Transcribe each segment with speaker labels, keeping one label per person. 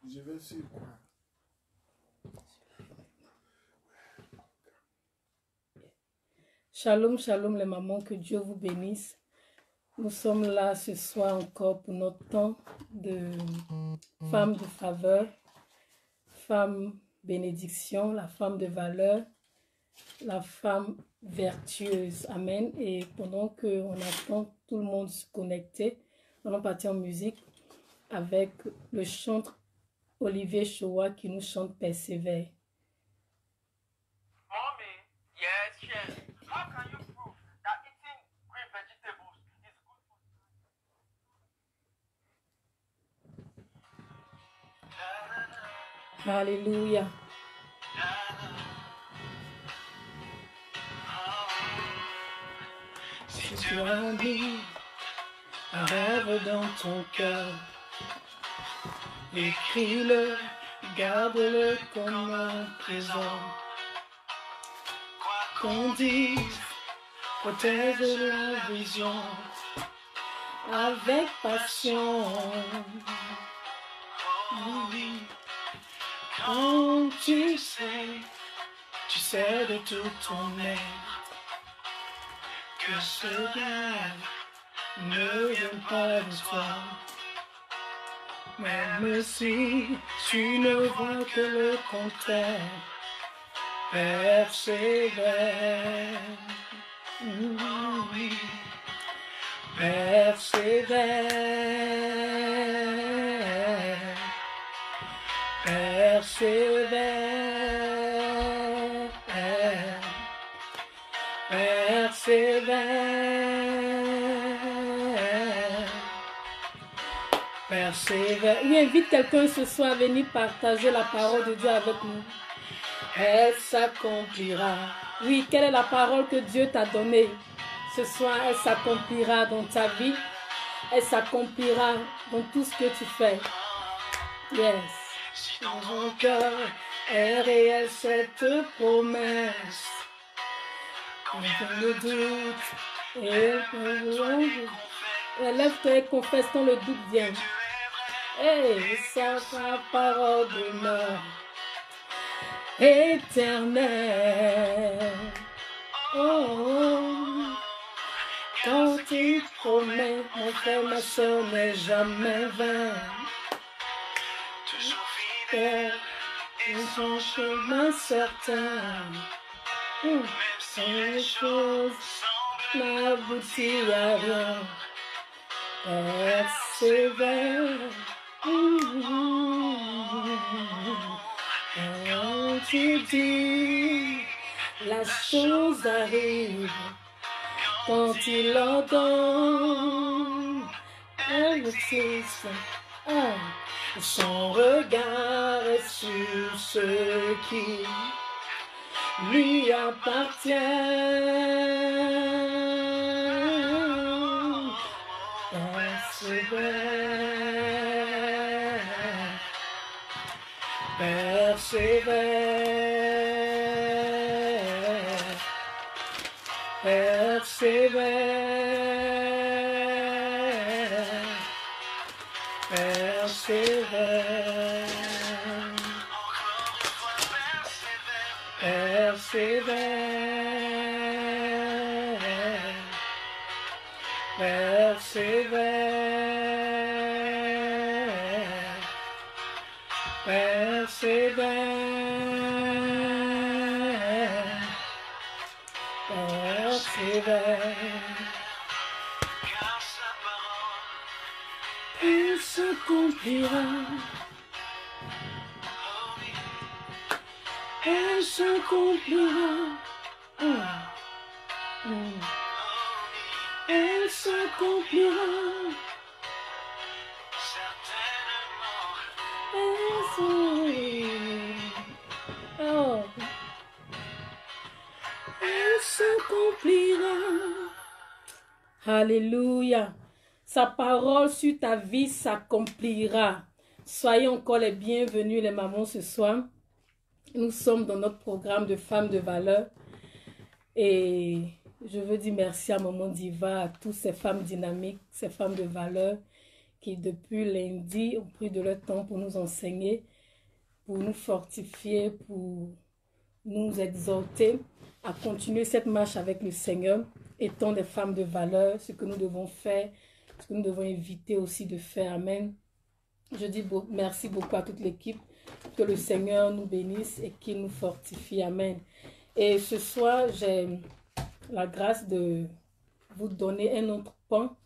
Speaker 1: Je vais sur quoi?
Speaker 2: Shalom, shalom les mamans, que Dieu vous bénisse. Nous sommes là ce soir encore pour notre temps de femme de faveur, femme bénédiction, la femme de valeur, la femme vertueuse. Amen. Et pendant qu'on attend tout le monde se connecter, nous allons partir en musique avec le chanteur Olivier Choua qui nous chante Persévère.
Speaker 3: Mommy, yes, yes. How can you prove that eating green vegetables is good for you?
Speaker 2: Alléluia.
Speaker 3: Si tu as mis un rêve dans ton cœur, écris-le, garde-le comme un trésor. Quoi qu'on dise, protège la vision avec passion. Oui. Quand tu sais de tout ton être, que ce rêve ne vient pas de toi. Même si tu ne vois que le contraire, persévère. Oui. Persévère. Persévère. Persévère. Persévère.
Speaker 2: Oui, invite quelqu'un ce soir à venir partager la parole de Dieu avec nous.
Speaker 3: Elle s'accomplira.
Speaker 2: Oui, quelle est la parole que Dieu t'a donnée? Ce soir, elle s'accomplira dans ta vie. Elle s'accomplira dans tout ce que tu fais. Yes.
Speaker 3: Si dans ton cœur est réelle cette promesse, quand vient le doute et
Speaker 2: Lève-toi et confesse quand le doute vient.
Speaker 3: et sa parole demeure éternelle. Oh, quand tu promets, mon frère, ma soeur n'est jamais vain. Toujours fidèle et son chemin certain. Même si les choses n'aboutissent à rien, persévère. Quand tu dis, la chose arrive. Quand il l'entend, elle existe. Son regard est sur ce qui lui appartient. Persévère. Persévère. Persévère. Persévère. Persévère. Persévère. Persévère. Persévère. Car sa parole, elle s'accomplira. Elle s'accomplira. Elle s'accomplira. Certainement. Elle s'accomplira.
Speaker 2: Alléluia. Sa parole sur ta vie s'accomplira. Soyez encore les bienvenus les mamans ce soir. Nous sommes dans notre programme de femmes de valeur. Et je veux dire merci à Maman Diva, à toutes ces femmes dynamiques, ces femmes de valeur qui depuis lundi ont pris de leur temps pour nous enseigner, pour nous fortifier, pour nous exhorter à continuer cette marche avec le Seigneur, étant des femmes de valeur, ce que nous devons faire, ce que nous devons éviter aussi de faire. Amen. Je dis merci beaucoup à toute l'équipe, que le Seigneur nous bénisse et qu'il nous fortifie. Amen. Et ce soir, j'ai la grâce de vous donner un autre pan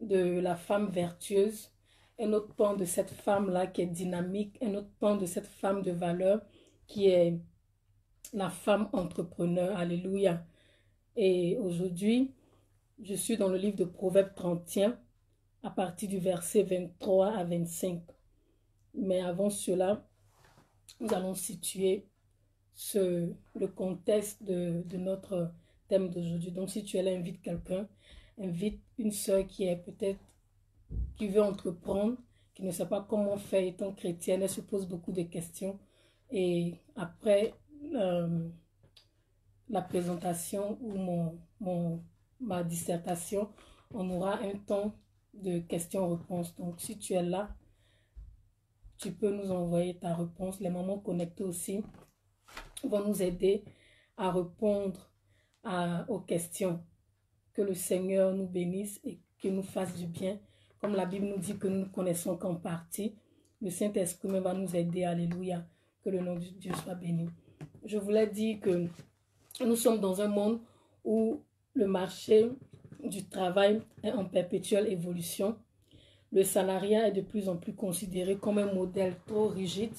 Speaker 2: de la femme vertueuse, un autre pan de cette femme-là qui est dynamique, un autre pan de cette femme de valeur qui est la femme entrepreneur. Alléluia. Et aujourd'hui, je suis dans le livre de Proverbes 31 à partir du verset 23 à 25. Mais avant cela, nous allons situer le contexte de notre thème d'aujourd'hui. Donc, si tu es là, invite quelqu'un, invite une sœur qui est peut-être, qui veut entreprendre, qui ne sait pas comment faire étant chrétienne, elle se pose beaucoup de questions. Et après la présentation ou ma dissertation, on aura un temps de questions-réponses. Donc, si tu es là, tu peux nous envoyer ta réponse. Les mamans connectées aussi vont nous aider à répondre aux questions. Que le Seigneur nous bénisse et qu'il nous fasse du bien. Comme la Bible nous dit que nous ne connaissons qu'en partie, le Saint-Esprit va nous aider. Alléluia. Que le nom de Dieu soit béni. Je voulais dire que nous sommes dans un monde où le marché du travail est en perpétuelle évolution. Le salariat est de plus en plus considéré comme un modèle trop rigide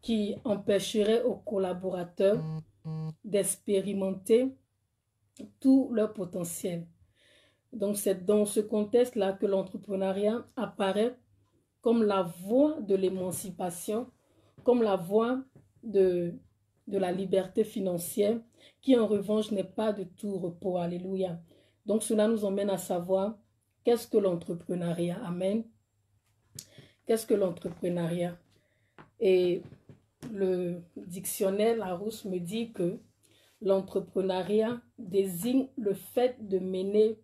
Speaker 2: qui empêcherait aux collaborateurs d'expérimenter tout leur potentiel. Donc c'est dans ce contexte-là que l'entrepreneuriat apparaît comme la voie de l'émancipation, comme la voie de la liberté financière, qui en revanche n'est pas de tout repos. Alléluia. Donc cela nous emmène à savoir qu'est-ce que l'entrepreneuriat. Amen. Qu'est-ce que l'entrepreneuriat? Et le dictionnaire Larousse me dit que l'entrepreneuriat désigne le fait de mener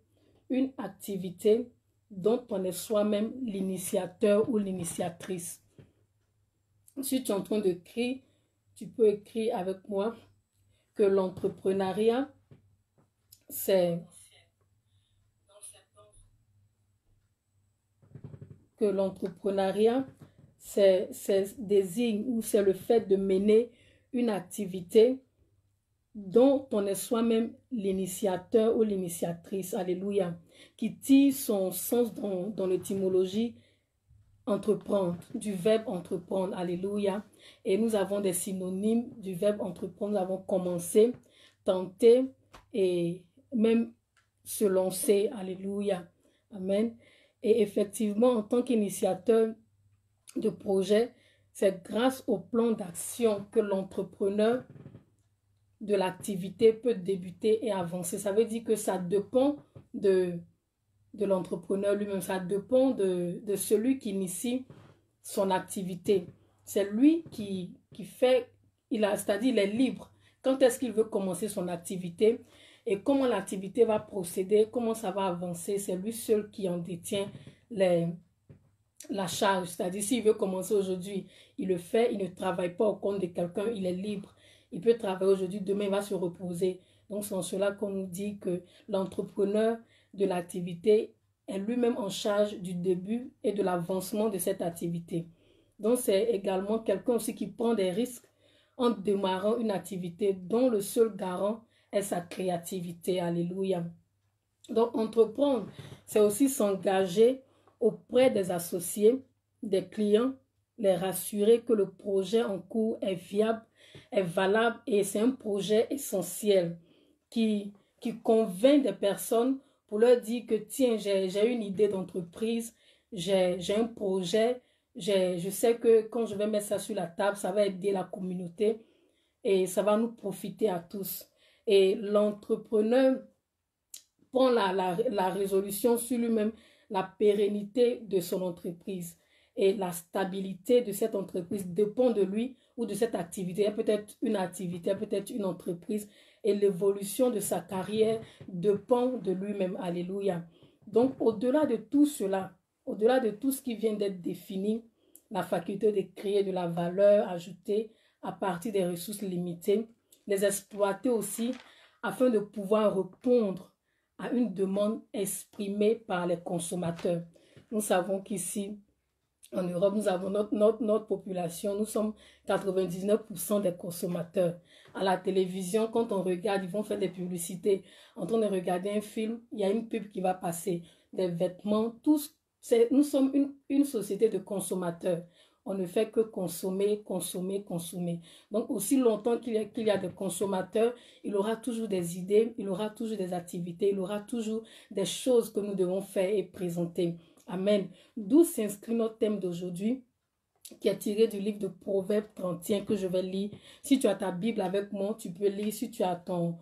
Speaker 2: une activité dont on est soi-même l'initiateur ou l'initiatrice. Si tu es en train d'écrire, tu peux écrire avec moi que l'entrepreneuriat, c'est désigne ou c'est le fait de mener une activité dont on est soi-même l'initiateur ou l'initiatrice. Alléluia. Qui tire son sens dans l'étymologie entreprendre, du verbe entreprendre. Alléluia. Et nous avons des synonymes du verbe entreprendre. Nous avons commencé, tenter et même se lancer. Alléluia. Amen. Et effectivement, en tant qu'initiateur de projet, c'est grâce au plan d'action que l'entrepreneur de l'activité peut débuter et avancer. Ça veut dire que ça dépend de l'entrepreneur lui-même, ça dépend de celui qui initie son activité. C'est lui qui fait, c'est-à-dire il est libre. Quand est-ce qu'il veut commencer son activité et comment l'activité va procéder, comment ça va avancer, c'est lui seul qui en détient la charge. C'est-à-dire s'il veut commencer aujourd'hui, il le fait, il ne travaille pas au compte de quelqu'un, il est libre. Il peut travailler aujourd'hui, demain il va se reposer. Donc c'est en cela qu'on nous dit que l'entrepreneur de l'activité est lui-même en charge du début et de l'avancement de cette activité. Donc c'est également quelqu'un aussi qui prend des risques en démarrant une activité dont le seul garant est sa créativité. Alléluia. Donc entreprendre, c'est aussi s'engager auprès des associés, des clients, les rassurer que le projet en cours est viable, est valable et c'est un projet essentiel qui convainc des personnes pour leur dire que tiens, j'ai une idée d'entreprise, j'ai un projet, je sais que quand je vais mettre ça sur la table, ça va aider la communauté et ça va nous profiter à tous. Et l'entrepreneur prend la résolution sur lui-même, la pérennité de son entreprise. Et la stabilité de cette entreprise dépend de lui ou de cette activité. Peut-être une activité, peut-être une entreprise. Et l'évolution de sa carrière dépend de lui-même. Alléluia. Donc, au-delà de tout cela, Au-delà de tout ce qui vient d'être défini, la faculté de créer de la valeur ajoutée à partir des ressources limitées, les exploiter aussi afin de pouvoir répondre à une demande exprimée par les consommateurs. Nous savons qu'ici, en Europe, nous avons notre population, nous sommes 99% des consommateurs. À la télévision, quand on regarde, ils vont faire des publicités. En train de regarder un film, il y a une pub qui va passer. Des vêtements, tous. Nous sommes une société de consommateurs. On ne fait que consommer, consommer, consommer. Donc, aussi longtemps qu'il y a des consommateurs, il aura toujours des idées, il aura toujours des activités, il aura toujours des choses que nous devons faire et présenter. Amen. D'où s'inscrit notre thème d'aujourd'hui, qui est tiré du livre de Proverbes 31 que je vais lire. Si tu as ta Bible avec moi, tu peux lire. Si tu as ton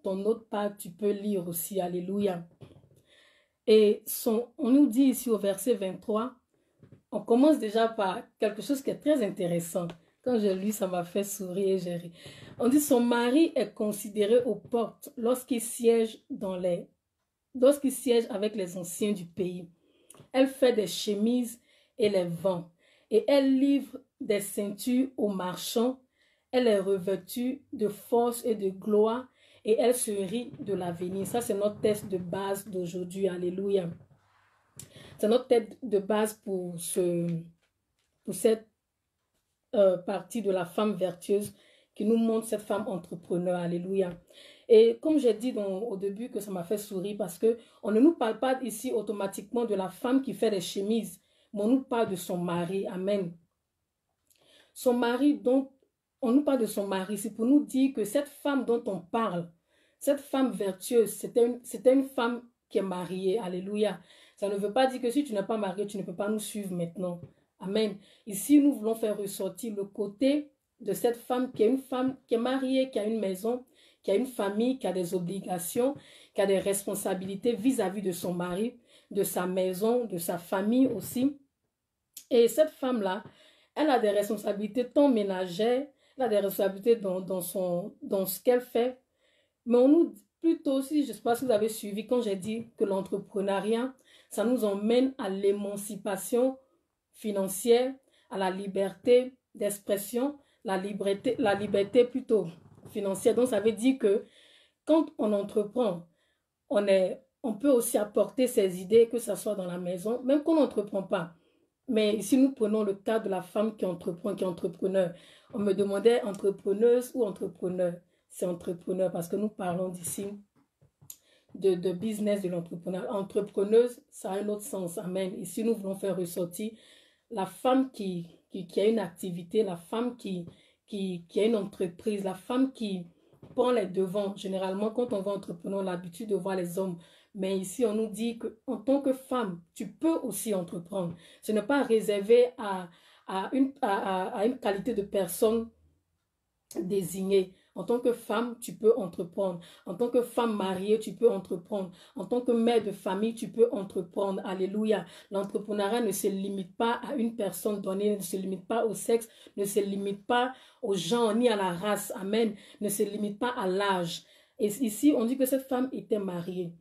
Speaker 2: notepad, tu peux lire aussi. Alléluia. Et on nous dit ici au verset 23, on commence déjà par quelque chose qui est très intéressant. Quand j'ai lu, ça m'a fait sourire et j'ai ri. On dit, son mari est considéré aux portes lorsqu'il siège avec les anciens du pays. Elle fait des chemises et les vend. Et elle livre des ceintures aux marchands. Elle est revêtue de force et de gloire. Et elle se rit de l'avenir. Ça, c'est notre texte de base d'aujourd'hui. Alléluia. C'est notre texte de base pour cette partie de la femme vertueuse qui nous montre cette femme entrepreneur. Alléluia. Et comme j'ai dit au début que ça m'a fait sourire parce qu'on ne nous parle pas ici automatiquement de la femme qui fait des chemises, mais on nous parle de son mari. Amen. Son mari, donc, on nous parle de son mari. C'est pour nous dire que cette femme dont on parle, cette femme vertueuse, c'était une femme qui est mariée. Alléluia. Ça ne veut pas dire que si tu n'es pas marié, tu ne peux pas nous suivre maintenant. Amen. Ici, nous voulons faire ressortir le côté de cette femme qui est une femme qui est mariée, qui a une maison, qui a une famille, qui a des obligations, qui a des responsabilités vis-à-vis de son mari, de sa maison, de sa famille aussi. Et cette femme-là, elle a des responsabilités tant ménagères, elle a des responsabilités dans ce qu'elle fait. Mais on nous dit plutôt aussi, je ne sais pas si vous avez suivi quand j'ai dit que l'entrepreneuriat, ça nous emmène à l'émancipation financière, à la liberté d'expression, la liberté plutôt financière. Donc, ça veut dire que quand on entreprend, on peut aussi apporter ses idées, que ce soit dans la maison, même qu'on n'entreprend pas. Mais ici, nous prenons le cas de la femme qui entreprend, qui est entrepreneur. On me demandait entrepreneuse ou entrepreneur. C'est entrepreneur parce que nous parlons d'ici de business de l'entrepreneur. Entrepreneuse, ça a un autre sens. Amen. Ici, nous voulons faire ressortir la femme qui a une activité, la femme qui a une entreprise, la femme qui prend les devants. Généralement, quand on va entreprendre, on a l'habitude de voir les hommes. Mais ici, on nous dit qu'en tant que femme, tu peux aussi entreprendre. Ce n'est pas réservé à une qualité de personne désignée. En tant que femme, tu peux entreprendre. En tant que femme mariée, tu peux entreprendre. En tant que mère de famille, tu peux entreprendre. Alléluia. L'entrepreneuriat ne se limite pas à une personne donnée, ne se limite pas au sexe, ne se limite pas au genre ni à la race. Amen. Ne se limite pas à l'âge. Et ici, on dit que cette femme était mariée.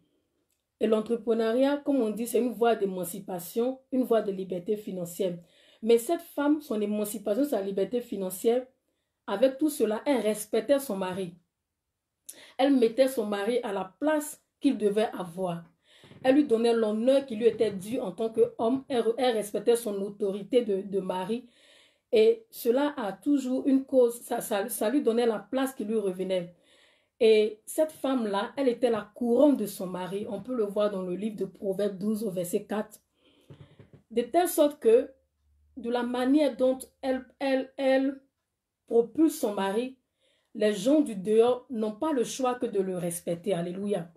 Speaker 2: Et l'entrepreneuriat, comme on dit, c'est une voie d'émancipation, une voie de liberté financière. Mais cette femme, son émancipation, sa liberté financière, avec tout cela, elle respectait son mari. Elle mettait son mari à la place qu'il devait avoir. Elle lui donnait l'honneur qui lui était dû en tant qu'homme. Elle respectait son autorité de mari. Et cela a toujours une cause, ça lui donnait la place qui lui revenait. Et cette femme-là, elle était la couronne de son mari. On peut le voir dans le livre de Proverbes 12 au verset 4. De telle sorte que, de la manière dont elle propulse son mari, les gens du dehors n'ont pas le choix que de le respecter. Alléluia.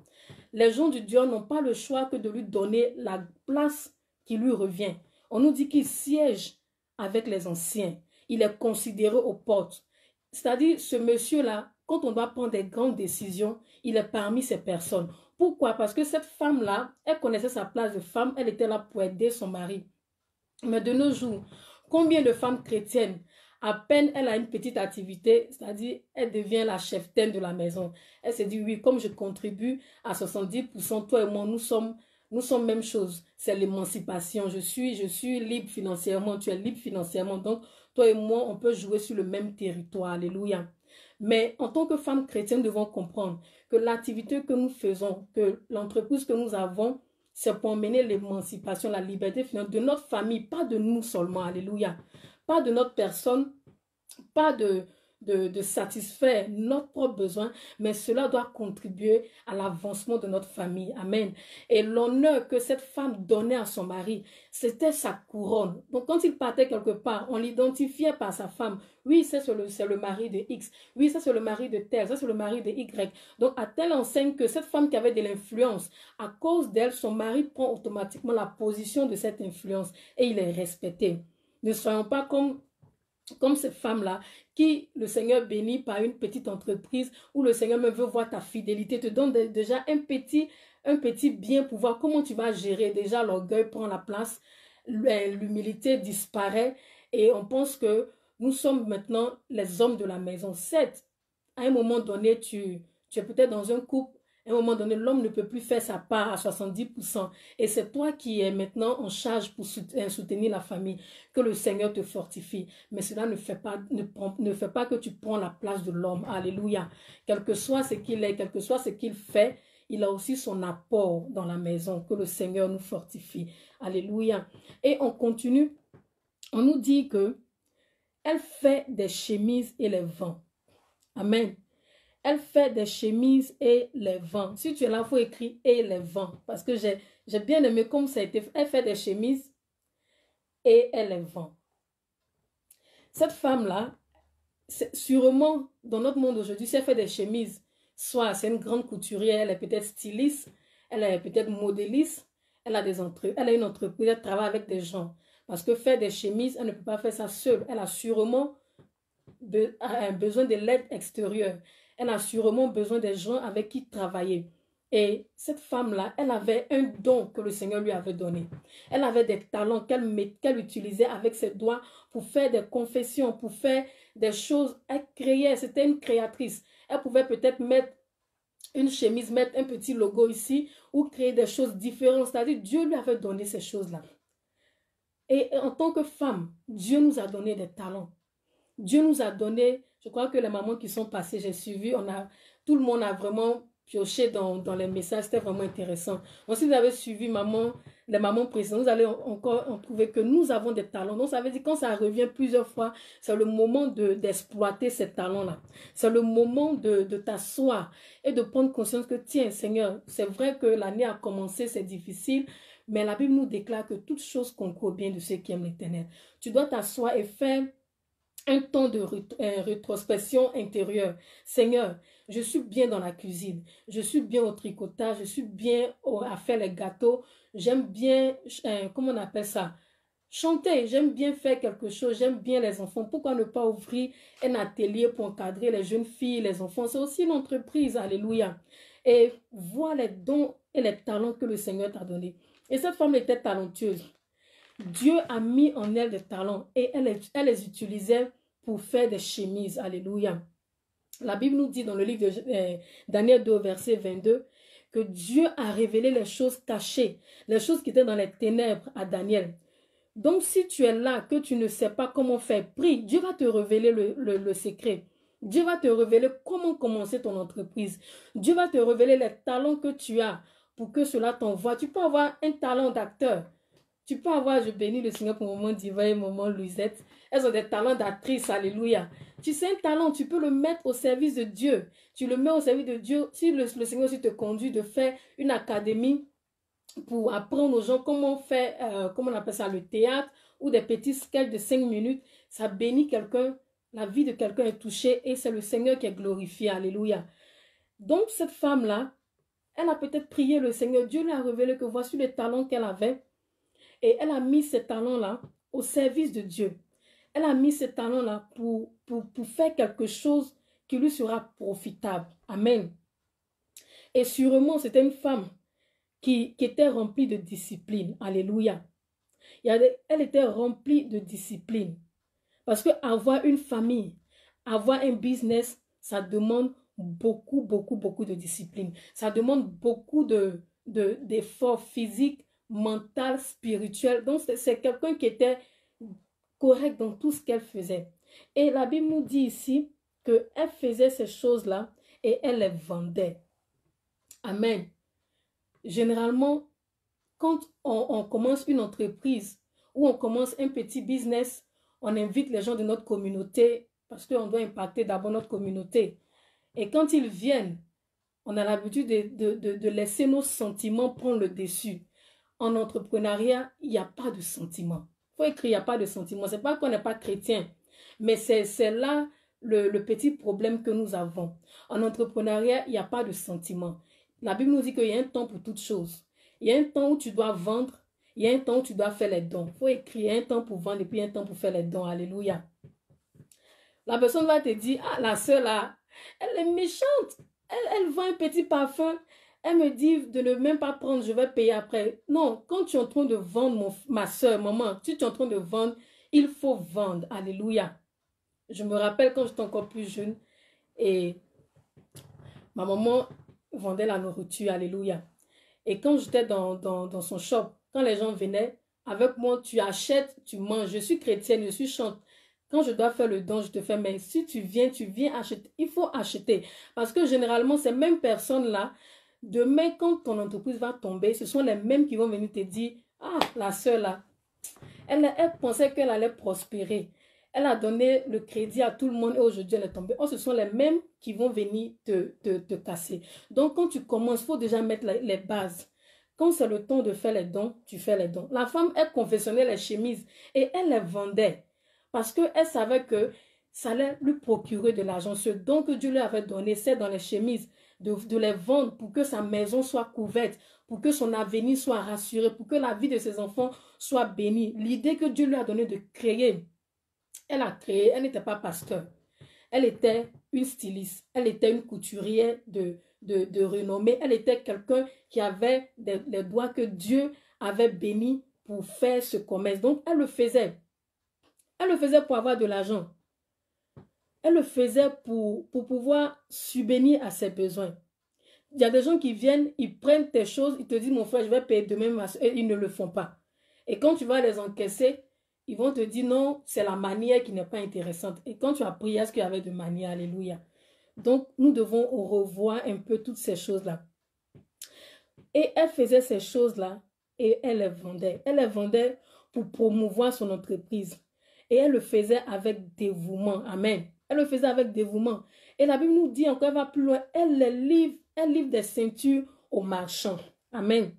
Speaker 2: Les gens du dehors n'ont pas le choix que de lui donner la place qui lui revient. On nous dit qu'il siège avec les anciens. Il est considéré aux portes. C'est-à-dire, ce monsieur-là, quand on doit prendre des grandes décisions, il est parmi ces personnes. Pourquoi? Parce que cette femme-là, elle connaissait sa place de femme, elle était là pour aider son mari. Mais de nos jours, combien de femmes chrétiennes, à peine elle a une petite activité, c'est-à-dire elle devient la cheftaine de la maison. Elle se dit, oui, comme je contribue à 70%, toi et moi, nous sommes nous sommes même chose. C'est l'émancipation. Je suis libre financièrement, tu es libre financièrement. Donc, toi et moi, on peut jouer sur le même territoire. Alléluia. Mais en tant que femmes chrétiennes, nous devons comprendre que l'activité que nous faisons, que l'entreprise que nous avons, c'est pour mener l'émancipation, la liberté financière de notre famille, pas de nous seulement. Alléluia. Pas de notre personne, pas de satisfaire notre propre besoin, mais cela doit contribuer à l'avancement de notre famille. Amen. Et l'honneur que cette femme donnait à son mari, c'était sa couronne. Donc quand il partait quelque part, on l'identifiait par sa femme. Oui, c'est le mari de X. Oui, ça c'est le mari de tel. Ça c'est le mari de Y. Donc à telle enseigne que cette femme qui avait de l'influence, à cause d'elle, son mari prend automatiquement la position de cette influence et il est respecté. Ne soyons pas comme cette femme-là, qui le Seigneur bénit par une petite entreprise, où le Seigneur même veut voir ta fidélité, te donne déjà un petit bien pour voir comment tu vas gérer. Déjà, l'orgueil prend la place, l'humilité disparaît, et on pense que nous sommes maintenant les hommes de la maison. Certes, à un moment donné, tu es peut-être dans un couple, à un moment donné, l'homme ne peut plus faire sa part à 70%. Et c'est toi qui es maintenant en charge pour soutenir la famille. Que le Seigneur te fortifie. Mais cela ne fait pas que tu prends la place de l'homme. Alléluia. Quel que soit ce qu'il est, quel que soit ce qu'il fait, il a aussi son apport dans la maison. Que le Seigneur nous fortifie. Alléluia. Et on continue. On nous dit que elle fait des chemises et les vend. Amen. Elle fait des chemises et les vend. Si tu es là, il faut écrire et les vend. Parce que j'ai bien aimé comme ça a été fait. Elle fait des chemises et elle les vend. Cette femme-là, sûrement, dans notre monde aujourd'hui, si elle fait des chemises, soit c'est une grande couturière, elle est peut-être styliste, elle est peut-être modéliste, elle a une entreprise, elle travaille avec des gens. Parce que faire des chemises, elle ne peut pas faire ça seule. Elle a sûrement besoin de l'aide extérieure. Elle a sûrement besoin des gens avec qui travailler. Et cette femme-là, elle avait un don que le Seigneur lui avait donné. Elle avait des talents qu'elle utilisait avec ses doigts pour faire des confessions, pour faire des choses. Elle créait, c'était une créatrice. Elle pouvait peut-être mettre une chemise, mettre un petit logo ici ou créer des choses différentes. C'est-à-dire, Dieu lui avait donné ces choses-là. Et en tant que femme, Dieu nous a donné des talents. Dieu nous a donné, je crois que les mamans qui sont passées, j'ai suivi, tout le monde a vraiment pioché dans les messages, c'était vraiment intéressant. Donc si vous avez suivi les mamans précédentes, vous allez encore en trouver que nous avons des talents. Donc ça veut dire quand ça revient plusieurs fois, c'est le moment d'exploiter ces talents-là. C'est le moment de t'asseoir et de prendre conscience que tiens Seigneur, c'est vrai que l'année a commencé, c'est difficile, mais la Bible nous déclare que toute chose concourt bien de ceux qui aiment l'Éternel. Tu dois t'asseoir et faire un temps de rétrospection intérieure. Seigneur, je suis bien dans la cuisine, je suis bien au tricotage, je suis bien à faire les gâteaux, j'aime bien, comment on appelle ça, chanter, j'aime bien faire quelque chose, j'aime bien les enfants. Pourquoi ne pas ouvrir un atelier pour encadrer les jeunes filles, les enfants? C'est aussi une entreprise, alléluia. Et voir les dons et les talents que le Seigneur t'a donnés. Et cette femme était talentueuse. Dieu a mis en elle des talents et elle les utilisait pour faire des chemises. Alléluia. La Bible nous dit dans le livre de Daniel 2, verset 22, que Dieu a révélé les choses cachées, les choses qui étaient dans les ténèbres à Daniel. Donc si tu es là, que tu ne sais pas comment faire, prie, Dieu va te révéler le secret. Dieu va te révéler comment commencer ton entreprise. Dieu va te révéler les talents que tu as pour que cela t'envoie. Tu peux avoir un talent d'acteur. Tu peux avoir, je bénis le Seigneur pour Maman Diva et Maman Louisette. Elles ont des talents d'actrice, alléluia. Tu sais un talent, tu peux le mettre au service de Dieu. Tu le mets au service de Dieu. Si le Seigneur aussi te conduit de faire une académie pour apprendre aux gens comment faire, comment on appelle ça, le théâtre ou des petits sketchs de 5 minutes, ça bénit quelqu'un, la vie de quelqu'un est touchée et c'est le Seigneur qui est glorifié, alléluia. Donc cette femme-là, elle a peut-être prié le Seigneur, Dieu lui a révélé que voici les talents qu'elle avait. Et elle a mis ces talents-là au service de Dieu. Elle a mis ces talents-là pour faire quelque chose qui lui sera profitable. Amen. Et sûrement, c'était une femme qui était remplie de discipline. Alléluia. Elle était remplie de discipline. Parce que avoir une famille, avoir un business, ça demande beaucoup de discipline. Ça demande beaucoup de d'efforts physiques, mental, spirituel. Donc, c'est quelqu'un qui était correct dans tout ce qu'elle faisait. Et la Bible nous dit ici qu'elle faisait ces choses-là et elle les vendait. Amen. Généralement, quand on commence une entreprise ou on commence un petit business, on invite les gens de notre communauté parce qu'on doit impacter d'abord notre communauté. Et quand ils viennent, on a l'habitude de laisser nos sentiments prendre le dessus. En entrepreneuriat, il n'y a pas de sentiments. Il faut écrire, il n'y a pas de sentiments. Ce n'est pas qu'on n'est pas chrétien, mais c'est là le petit problème que nous avons. En entrepreneuriat, il n'y a pas de sentiments. La Bible nous dit qu'il y a un temps pour toutes choses. Il y a un temps où tu dois vendre, il y a un temps où tu dois faire les dons. Il faut écrire, il y a un temps pour vendre et puis un temps pour faire les dons. Alléluia. La personne va te dire, ah, la sœur là, elle est méchante. Elle vend un petit parfum. Elle me dit de ne même pas prendre, je vais payer après. Non, quand tu es en train de vendre, ma soeur, maman, si tu es en train de vendre, il faut vendre. Alléluia. Je me rappelle quand j'étais encore plus jeune et ma maman vendait la nourriture. Alléluia. Et quand j'étais dans son shop, quand les gens venaient, avec moi, tu achètes, tu manges. Je suis chrétienne, je suis chante. Quand je dois faire le don, je te fais, mais si tu viens acheter. Il faut acheter. Parce que généralement, ces mêmes personnes-là, demain, quand ton entreprise va tomber, ce sont les mêmes qui vont venir te dire, ah, la sœur là, elle pensait qu'elle allait prospérer. Elle a donné le crédit à tout le monde et aujourd'hui elle est tombée. Oh, ce sont les mêmes qui vont venir te casser. Donc, quand tu commences, il faut déjà mettre les bases. Quand c'est le temps de faire les dons, tu fais les dons. La femme, elle confectionnait les chemises et elle les vendait. Parce qu'elle savait que ça allait lui procurer de l'argent. Ce don que Dieu lui avait donné, c'est dans les chemises, de les vendre pour que sa maison soit couverte, pour que son avenir soit rassuré, pour que la vie de ses enfants soit bénie. L'idée que Dieu lui a donnée de créer, elle a créé, elle n'était pas pasteur. Elle était une styliste, elle était une couturière de renommée. Elle était quelqu'un qui avait les doigts que Dieu avait bénis pour faire ce commerce. Donc, elle le faisait. Elle le faisait pour avoir de l'argent. Elle le faisait pour pouvoir subvenir à ses besoins. Il y a des gens qui viennent, ils prennent tes choses, ils te disent, mon frère, je vais payer demain, et ils ne le font pas. Et quand tu vas les encaisser, ils vont te dire, non, c'est la manière qui n'est pas intéressante. Et quand tu as prié, est-ce qu'il y avait de manière? Alléluia. Donc, nous devons revoir un peu toutes ces choses-là. Et elle faisait ces choses-là et elle les vendait. Elle les vendait pour promouvoir son entreprise. Et elle le faisait avec dévouement. Amen. Elle le faisait avec dévouement. Et la Bible nous dit encore, elle va plus loin, elle livre des ceintures aux marchands. Amen.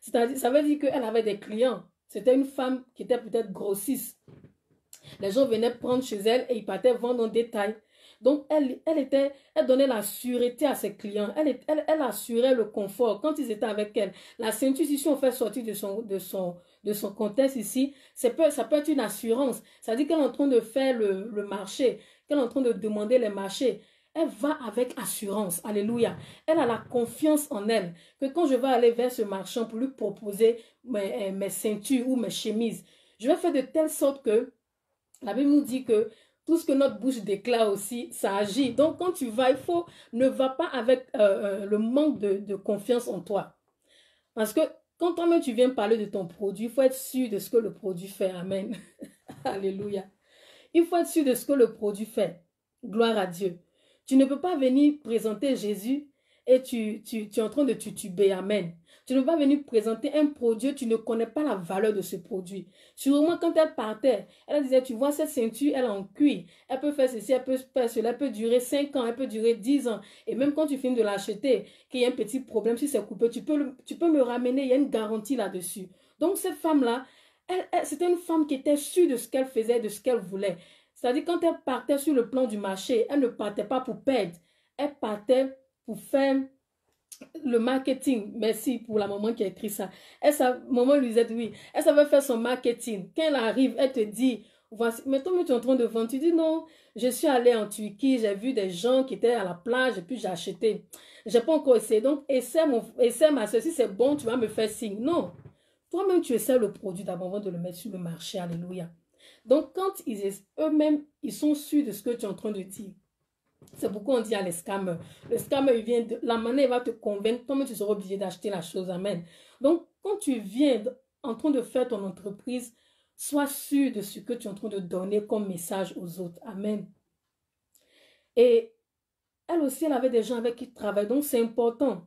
Speaker 2: C'est-à-dire, ça veut dire qu'elle avait des clients. C'était une femme qui était peut-être grossiste. Les gens venaient prendre chez elle et ils partaient vendre en détail. Donc, elle donnait la sûreté à ses clients. Elle assurait le confort quand ils étaient avec elle. La ceinture, si on fait sortir de son contexte ici, ça peut être une assurance. Ça dit qu'elle est en train de faire le marché, qu'elle est en train de demander les marchés. Elle va avec assurance. Alléluia. Elle a la confiance en elle. Que quand je vais aller vers ce marchand pour lui proposer mes ceintures ou mes chemises, je vais faire de telle sorte que la Bible nous dit que tout ce que notre bouche déclare aussi, ça agit. Donc, quand tu vas, ne va pas avec le manque de confiance en toi. Parce que quand toi-même tu viens parler de ton produit, il faut être sûr de ce que le produit fait. Amen. Alléluia. Il faut être sûr de ce que le produit fait. Gloire à Dieu. Tu ne peux pas venir présenter Jésus et tu es en train de tituber. Amen. Tu ne peux pas venir présenter un produit, tu ne connais pas la valeur de ce produit. Sûrement, quand elle partait, elle disait, tu vois, cette ceinture, elle est en cuir. Elle peut faire ceci, elle peut faire cela, elle peut durer 5 ans, elle peut durer 10 ans. Et même quand tu finis de l'acheter, qu'il y a un petit problème, si c'est coupé, tu peux me ramener, il y a une garantie là-dessus. Donc, cette femme-là, c'était une femme qui était sûre de ce qu'elle faisait, de ce qu'elle voulait. C'est-à-dire, quand elle partait sur le plan du marché, elle ne partait pas pour perdre. Elle partait pour faire le marketing. Merci pour la maman qui a écrit ça. Maman lui disait oui. Elle savait faire son marketing. Quand elle arrive, elle te dit, voici, mais toi, tu es en train de vendre. Tu dis non, je suis allée en Turquie, j'ai vu des gens qui étaient à la plage et puis j'ai acheté. Je n'ai pas encore essayé. Donc, essaie ma soeur. Si c'est bon, tu vas me faire signe. Non. Toi-même, tu essaies le produit d'abord avant de le mettre sur le marché. Alléluia. Donc, quand eux-mêmes, ils sont sûrs de ce que tu es en train de dire, C'est pourquoi on dit à les scammers. Le scammer, il vient de la manière, il va te convaincre, toi tu seras obligé d'acheter la chose. Amen. Donc, quand tu viens en train de faire ton entreprise, sois sûr de ce que tu es en train de donner comme message aux autres. Amen. Et elle aussi, elle avait des gens avec qui travailler. Donc, c'est important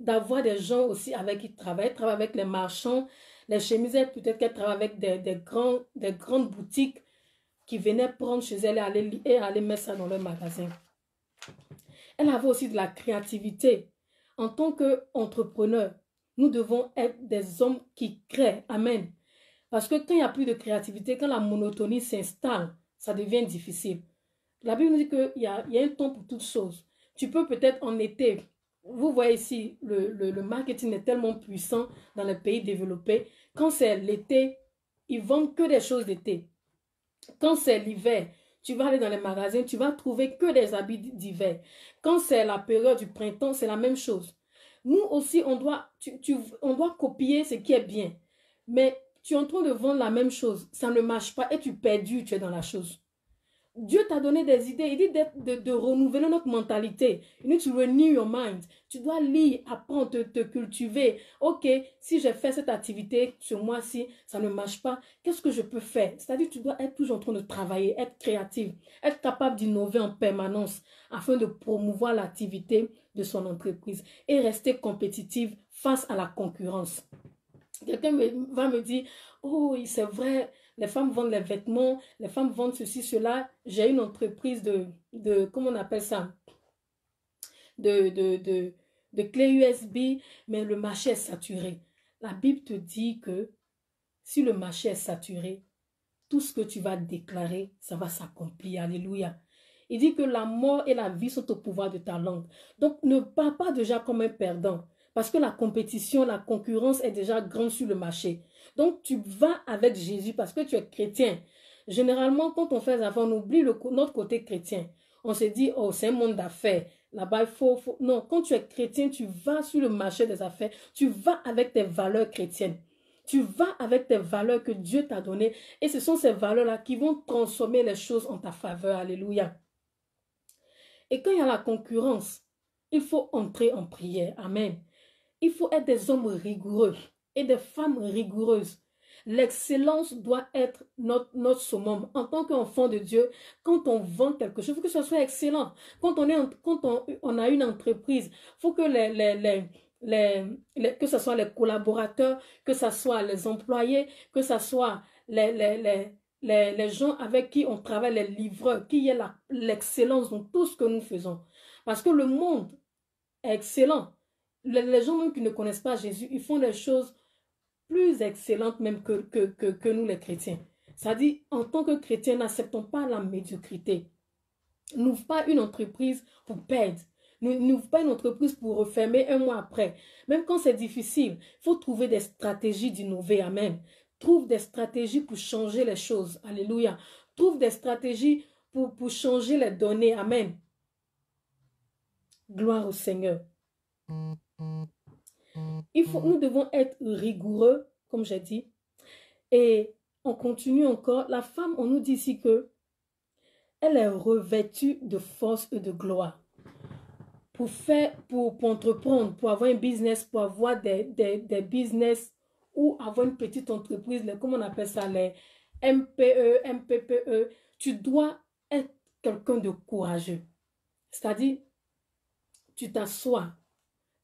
Speaker 2: d'avoir des gens aussi avec qui travailler. Elle travaille avec les marchands, les chemisières, peut-être qu'elle travaille avec des grandes boutiques qui venaient prendre chez elle et aller mettre ça dans leur magasin. Elle avait aussi de la créativité. En tant qu'entrepreneur, nous devons être des hommes qui créent. Amen. Parce que quand il n'y a plus de créativité, quand la monotonie s'installe, ça devient difficile. La Bible nous dit qu'il y a un temps pour toutes choses. Tu peux peut-être en été, vous voyez ici, le marketing est tellement puissant dans les pays développés. Quand c'est l'été, ils vendent que des choses d'été. Quand c'est l'hiver, tu vas aller dans les magasins, tu vas trouver que des habits d'hiver. Quand c'est la période du printemps, c'est la même chose. Nous aussi, on doit copier ce qui est bien. Mais tu es en train de vendre la même chose, ça ne marche pas et tu perds, tu es dans la chose. Dieu t'a donné des idées. Il dit de renouveler notre mentalité. You need to renew your mind. Tu dois lire, apprendre, te cultiver. Ok, si j'ai fait cette activité ce mois-ci, ça ne marche pas. Qu'est-ce que je peux faire? C'est-à-dire tu dois être toujours en train de travailler, être créatif, être capable d'innover en permanence afin de promouvoir l'activité de son entreprise et rester compétitive face à la concurrence. Quelqu'un va me dire, oh, c'est vrai, les femmes vendent les vêtements, les femmes vendent ceci, cela. J'ai une entreprise comment on appelle ça? De clés USB, mais le marché est saturé. La Bible te dit que si le marché est saturé, tout ce que tu vas déclarer, ça va s'accomplir. Alléluia. Il dit que la mort et la vie sont au pouvoir de ta langue. Donc, ne parle pas déjà comme un perdant. Parce que la compétition, la concurrence est déjà grande sur le marché. Donc, tu vas avec Jésus parce que tu es chrétien. Généralement, quand on fait des affaires, on oublie notre côté chrétien. On se dit, oh, c'est un monde d'affaires. Là-bas, il faut... Non, quand tu es chrétien, tu vas sur le marché des affaires. Tu vas avec tes valeurs chrétiennes. Tu vas avec tes valeurs que Dieu t'a données. Et ce sont ces valeurs-là qui vont transformer les choses en ta faveur. Alléluia. Et quand il y a la concurrence, il faut entrer en prière. Amen. Il faut être des hommes rigoureux et des femmes rigoureuses. L'excellence doit être notre summum. En tant qu'enfant de Dieu, quand on vend quelque chose, il faut que ce soit excellent. Quand on a une entreprise, il faut que que ce soit les collaborateurs, que ce soit les employés, que ce soit les gens avec qui on travaille, les livreurs, qu'il y ait l'excellence dans tout ce que nous faisons. Parce que le monde est excellent. Les gens même qui ne connaissent pas Jésus, ils font des choses plus excellentes même que nous les chrétiens. C'est-à-dire, en tant que chrétiens, n'acceptons pas la médiocrité. N'ouvre pas une entreprise pour perdre. N'ouvre pas une entreprise pour refermer un mois après. Même quand c'est difficile, il faut trouver des stratégies d'innover. Amen. Trouve des stratégies pour changer les choses. Alléluia. Trouve des stratégies pour changer les données. Amen. Gloire au Seigneur. Nous devons être rigoureux, comme j'ai dit. Et on continue encore. La femme, on nous dit ici que elle est revêtue de force et de gloire. Pour entreprendre, pour avoir un business, pour avoir des business ou avoir une petite entreprise, comment on appelle ça, les MPE, MPPE, tu dois être quelqu'un de courageux. C'est-à-dire, tu t'assois.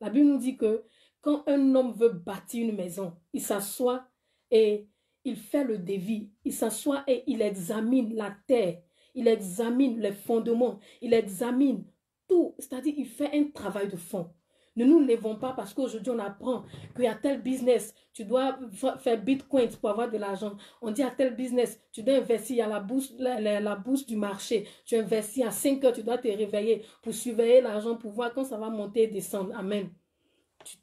Speaker 2: La Bible nous dit que quand un homme veut bâtir une maison, il s'assoit et il fait le devis. Il s'assoit et il examine la terre. Il examine les fondements. Il examine tout. C'est-à-dire, il fait un travail de fond. Ne nous levons pas parce qu'aujourd'hui, on apprend qu'il y a tel business. Tu dois faire Bitcoin pour avoir de l'argent. On dit à tel business, tu dois investir à la bourse du marché. Tu investis à 5 heures, tu dois te réveiller pour surveiller l'argent, pour voir quand ça va monter et descendre. Amen.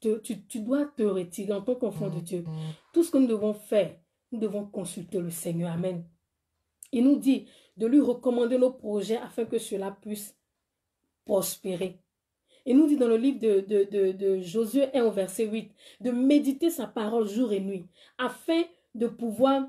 Speaker 2: Tu dois te retirer en tant qu'enfant de Dieu. Tout ce que nous devons faire, nous devons consulter le Seigneur. Amen. Il nous dit de lui recommander nos projets afin que cela puisse prospérer. Il nous dit dans le livre de Josué 1 au verset 8, de méditer sa parole jour et nuit, afin de pouvoir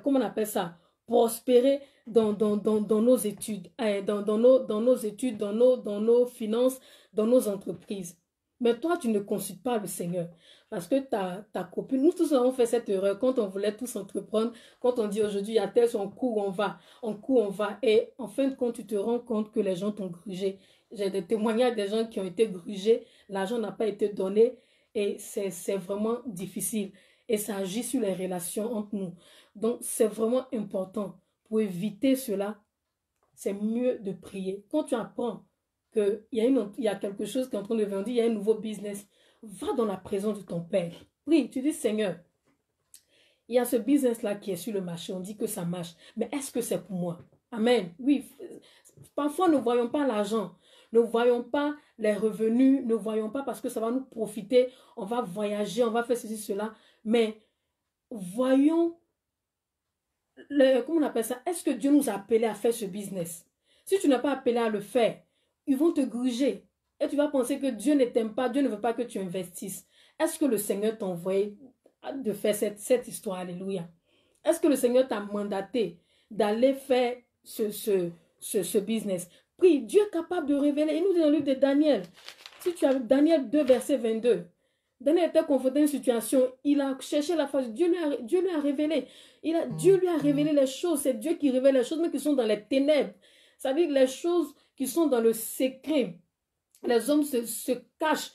Speaker 2: comment on appelle ça, prospérer dans nos études, dans nos études, dans nos finances, dans nos entreprises. Mais toi, tu ne consultes pas le Seigneur. Parce que ta copine, nous tous avons fait cette erreur quand on voulait tous entreprendre, quand on dit aujourd'hui, il y a tel son cours, on va, et en fin de compte, tu te rends compte que les gens t'ont grugé. J'ai des témoignages des gens qui ont été grugés, l'argent n'a pas été donné, et c'est vraiment difficile. Et ça agit sur les relations entre nous. Donc, c'est vraiment important. Pour éviter cela, c'est mieux de prier. Quand tu apprends qu'il y a quelque chose qui est en train de venir, il y a un nouveau business, va dans la présence de ton Père. Prie, tu dis, Seigneur, il y a ce business-là qui est sur le marché, on dit que ça marche, mais est-ce que c'est pour moi? Amen. Oui, parfois nous ne voyons pas l'argent, ne voyons pas les revenus, ne voyons pas parce que ça va nous profiter, on va voyager, on va faire ceci, cela, mais voyons, comment on appelle ça? Est-ce que Dieu nous a appelés à faire ce business? Si tu n'es pas appelé à le faire, ils vont te gruger. Et tu vas penser que Dieu ne t'aime pas, Dieu ne veut pas que tu investisses. Est-ce que le Seigneur t'a envoyé de faire cette histoire? Alléluia. Est-ce que le Seigneur t'a mandaté d'aller faire ce business? Prie, Dieu est capable de révéler. Il nous dit dans le livre de Daniel. Si tu as Daniel 2, verset 22. Daniel était confronté à une situation. Il a cherché la face. Dieu lui a révélé. Dieu lui a révélé les choses. C'est Dieu qui révèle les choses, mais qui sont dans les ténèbres. Ça veut dire les choses qui sont dans le secret. Les hommes se cachent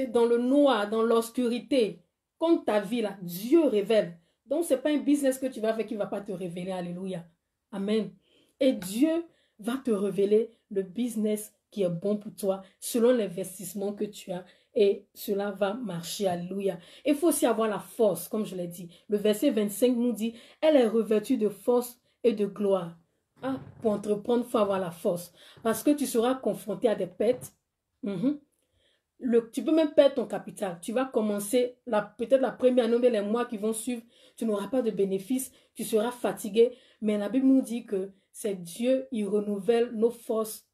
Speaker 2: dans le noir, dans l'obscurité. Comme ta vie là, Dieu révèle. Donc, ce n'est pas un business que tu vas faire qui ne va pas te révéler. Alléluia. Amen. Et Dieu va te révéler le business qui est bon pour toi selon l'investissement que tu as. Et cela va marcher. Alléluia. Il faut aussi avoir la force, comme je l'ai dit. Le verset 25 nous dit, elle est revêtue de force et de gloire. Ah, pour entreprendre, il faut avoir la force. Parce que tu seras confronté à des pertes. Tu peux même perdre ton capital. Tu vas commencer, peut-être la première année, les mois qui vont suivre, tu n'auras pas de bénéfices, tu seras fatigué. Mais la Bible nous dit que c'est Dieu, il renouvelle nos forces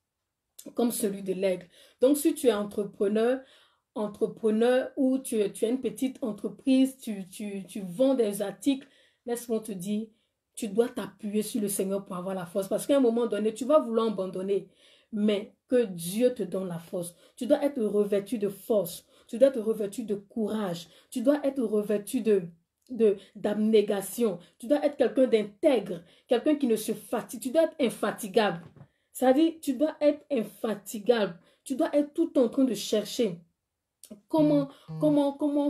Speaker 2: comme celui de l'aigle. Donc, si tu es entrepreneur ou tu as une petite entreprise, tu vends des articles, laisse-moi te dire, tu dois t'appuyer sur le Seigneur pour avoir la force. Parce qu'à un moment donné, tu vas vouloir abandonner. Mais que Dieu te donne la force. Tu dois être revêtu de force. Tu dois être revêtu de courage. Tu dois être revêtu d'abnégation. Tu dois être quelqu'un d'intègre. Quelqu'un qui ne se fatigue. Tu dois être infatigable. C'est-à-dire, tu dois être infatigable. Tu dois être tout en train de chercher. Comment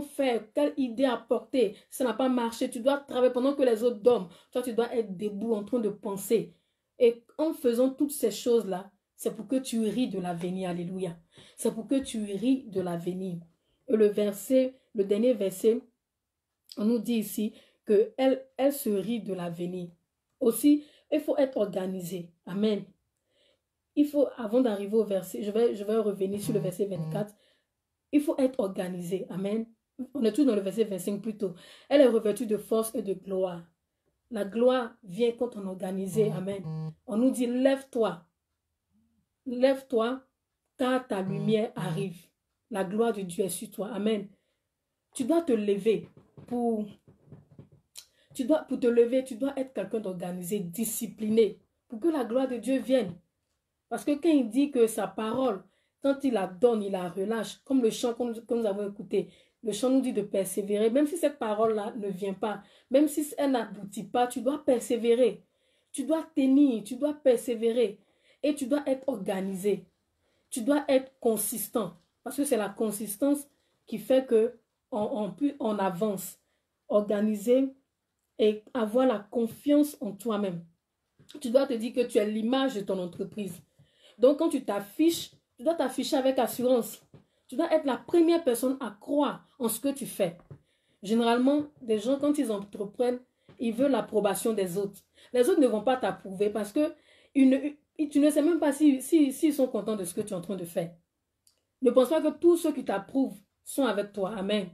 Speaker 2: faire? Quelle idée apporter? Ça n'a pas marché. Tu dois travailler pendant que les autres dorment. Toi, tu dois être debout en train de penser. Et en faisant toutes ces choses-là, c'est pour que tu ris de l'avenir. Alléluia. C'est pour que tu ris de l'avenir. Et le dernier verset, on nous dit ici qu'elle se rit de l'avenir. Aussi, il faut être organisé. Amen. Il faut, avant d'arriver au verset, je vais revenir sur le verset 24. Il faut être organisé. Amen. On est tous dans le verset 25 plutôt. Elle est revêtue de force et de gloire. La gloire vient quand on est organisé. Amen. On nous dit, lève-toi. Lève-toi, car ta lumière arrive. La gloire de Dieu est sur toi. Amen. Tu dois te lever. Pour te lever, tu dois être quelqu'un d'organisé, discipliné, pour que la gloire de Dieu vienne. Parce que quand il dit que sa parole, quand il la donne, il la relâche, comme le chant que nous avons écouté, le chant nous dit de persévérer, même si cette parole-là ne vient pas, même si elle n'aboutit pas, tu dois persévérer. Tu dois tenir, tu dois persévérer. Et tu dois être organisé. Tu dois être consistant. Parce que c'est la consistance qui fait qu'on avance. Organiser et avoir la confiance en toi-même. Tu dois te dire que tu es l'image de ton entreprise. Donc, quand tu t'affiches, tu dois t'afficher avec assurance. Tu dois être la première personne à croire en ce que tu fais. Généralement, des gens, quand ils entreprennent, ils veulent l'approbation des autres. Les autres ne vont pas t'approuver parce que tu ne sais même pas s'ils sont contents de ce que tu es en train de faire. Ne pense pas que tous ceux qui t'approuvent sont avec toi. Amen.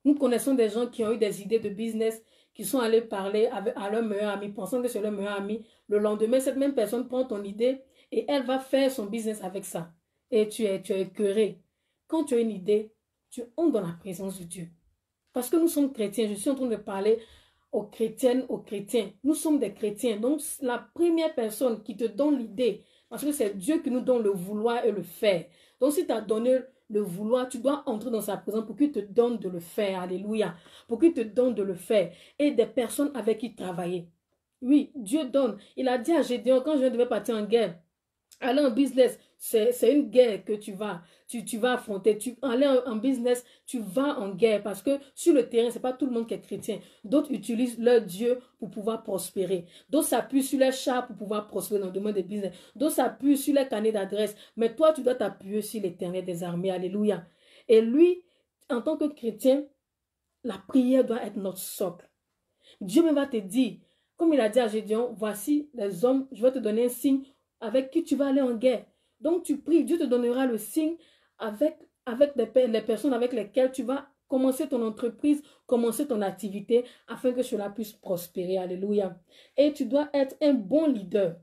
Speaker 2: Nous connaissons des gens qui ont eu des idées de business, qui sont allés parler à leur meilleur ami, pensant que c'est leur meilleur ami. Le lendemain, cette même personne prend ton idée et elle va faire son business avec ça. Et tu es écœuré. Quand tu as une idée, tu entres dans la présence de Dieu. Parce que nous sommes chrétiens, je suis en train de parler aux chrétiennes, aux chrétiens. Nous sommes des chrétiens. Donc, la première personne qui te donne l'idée, parce que c'est Dieu qui nous donne le vouloir et le faire. Donc, si tu as donné le vouloir, tu dois entrer dans sa présence pour qu'il te donne de le faire. Alléluia. Pour qu'il te donne de le faire. Et des personnes avec qui travailler. Oui, Dieu donne. Il a dit à Gédéon, quand je devais partir en guerre, aller en business, c'est une guerre que tu vas affronter. Aller en business, tu vas en guerre parce que sur le terrain, c'est pas tout le monde qui est chrétien. D'autres utilisent leur Dieu pour pouvoir prospérer. D'autres s'appuient sur les chars pour pouvoir prospérer dans le domaine des business. D'autres s'appuient sur les carnets d'adresse. Mais toi, tu dois t'appuyer sur l'Éternel des armées. Alléluia. Et lui, en tant que chrétien, la prière doit être notre socle. Dieu me va te dire, comme il a dit à Gédéon, voici les hommes, je vais te donner un signe avec qui tu vas aller en guerre. Donc tu pries, Dieu te donnera le signe avec les personnes avec lesquelles tu vas commencer ton entreprise, commencer ton activité, afin que cela puisse prospérer. Alléluia. Et tu dois être un bon leader,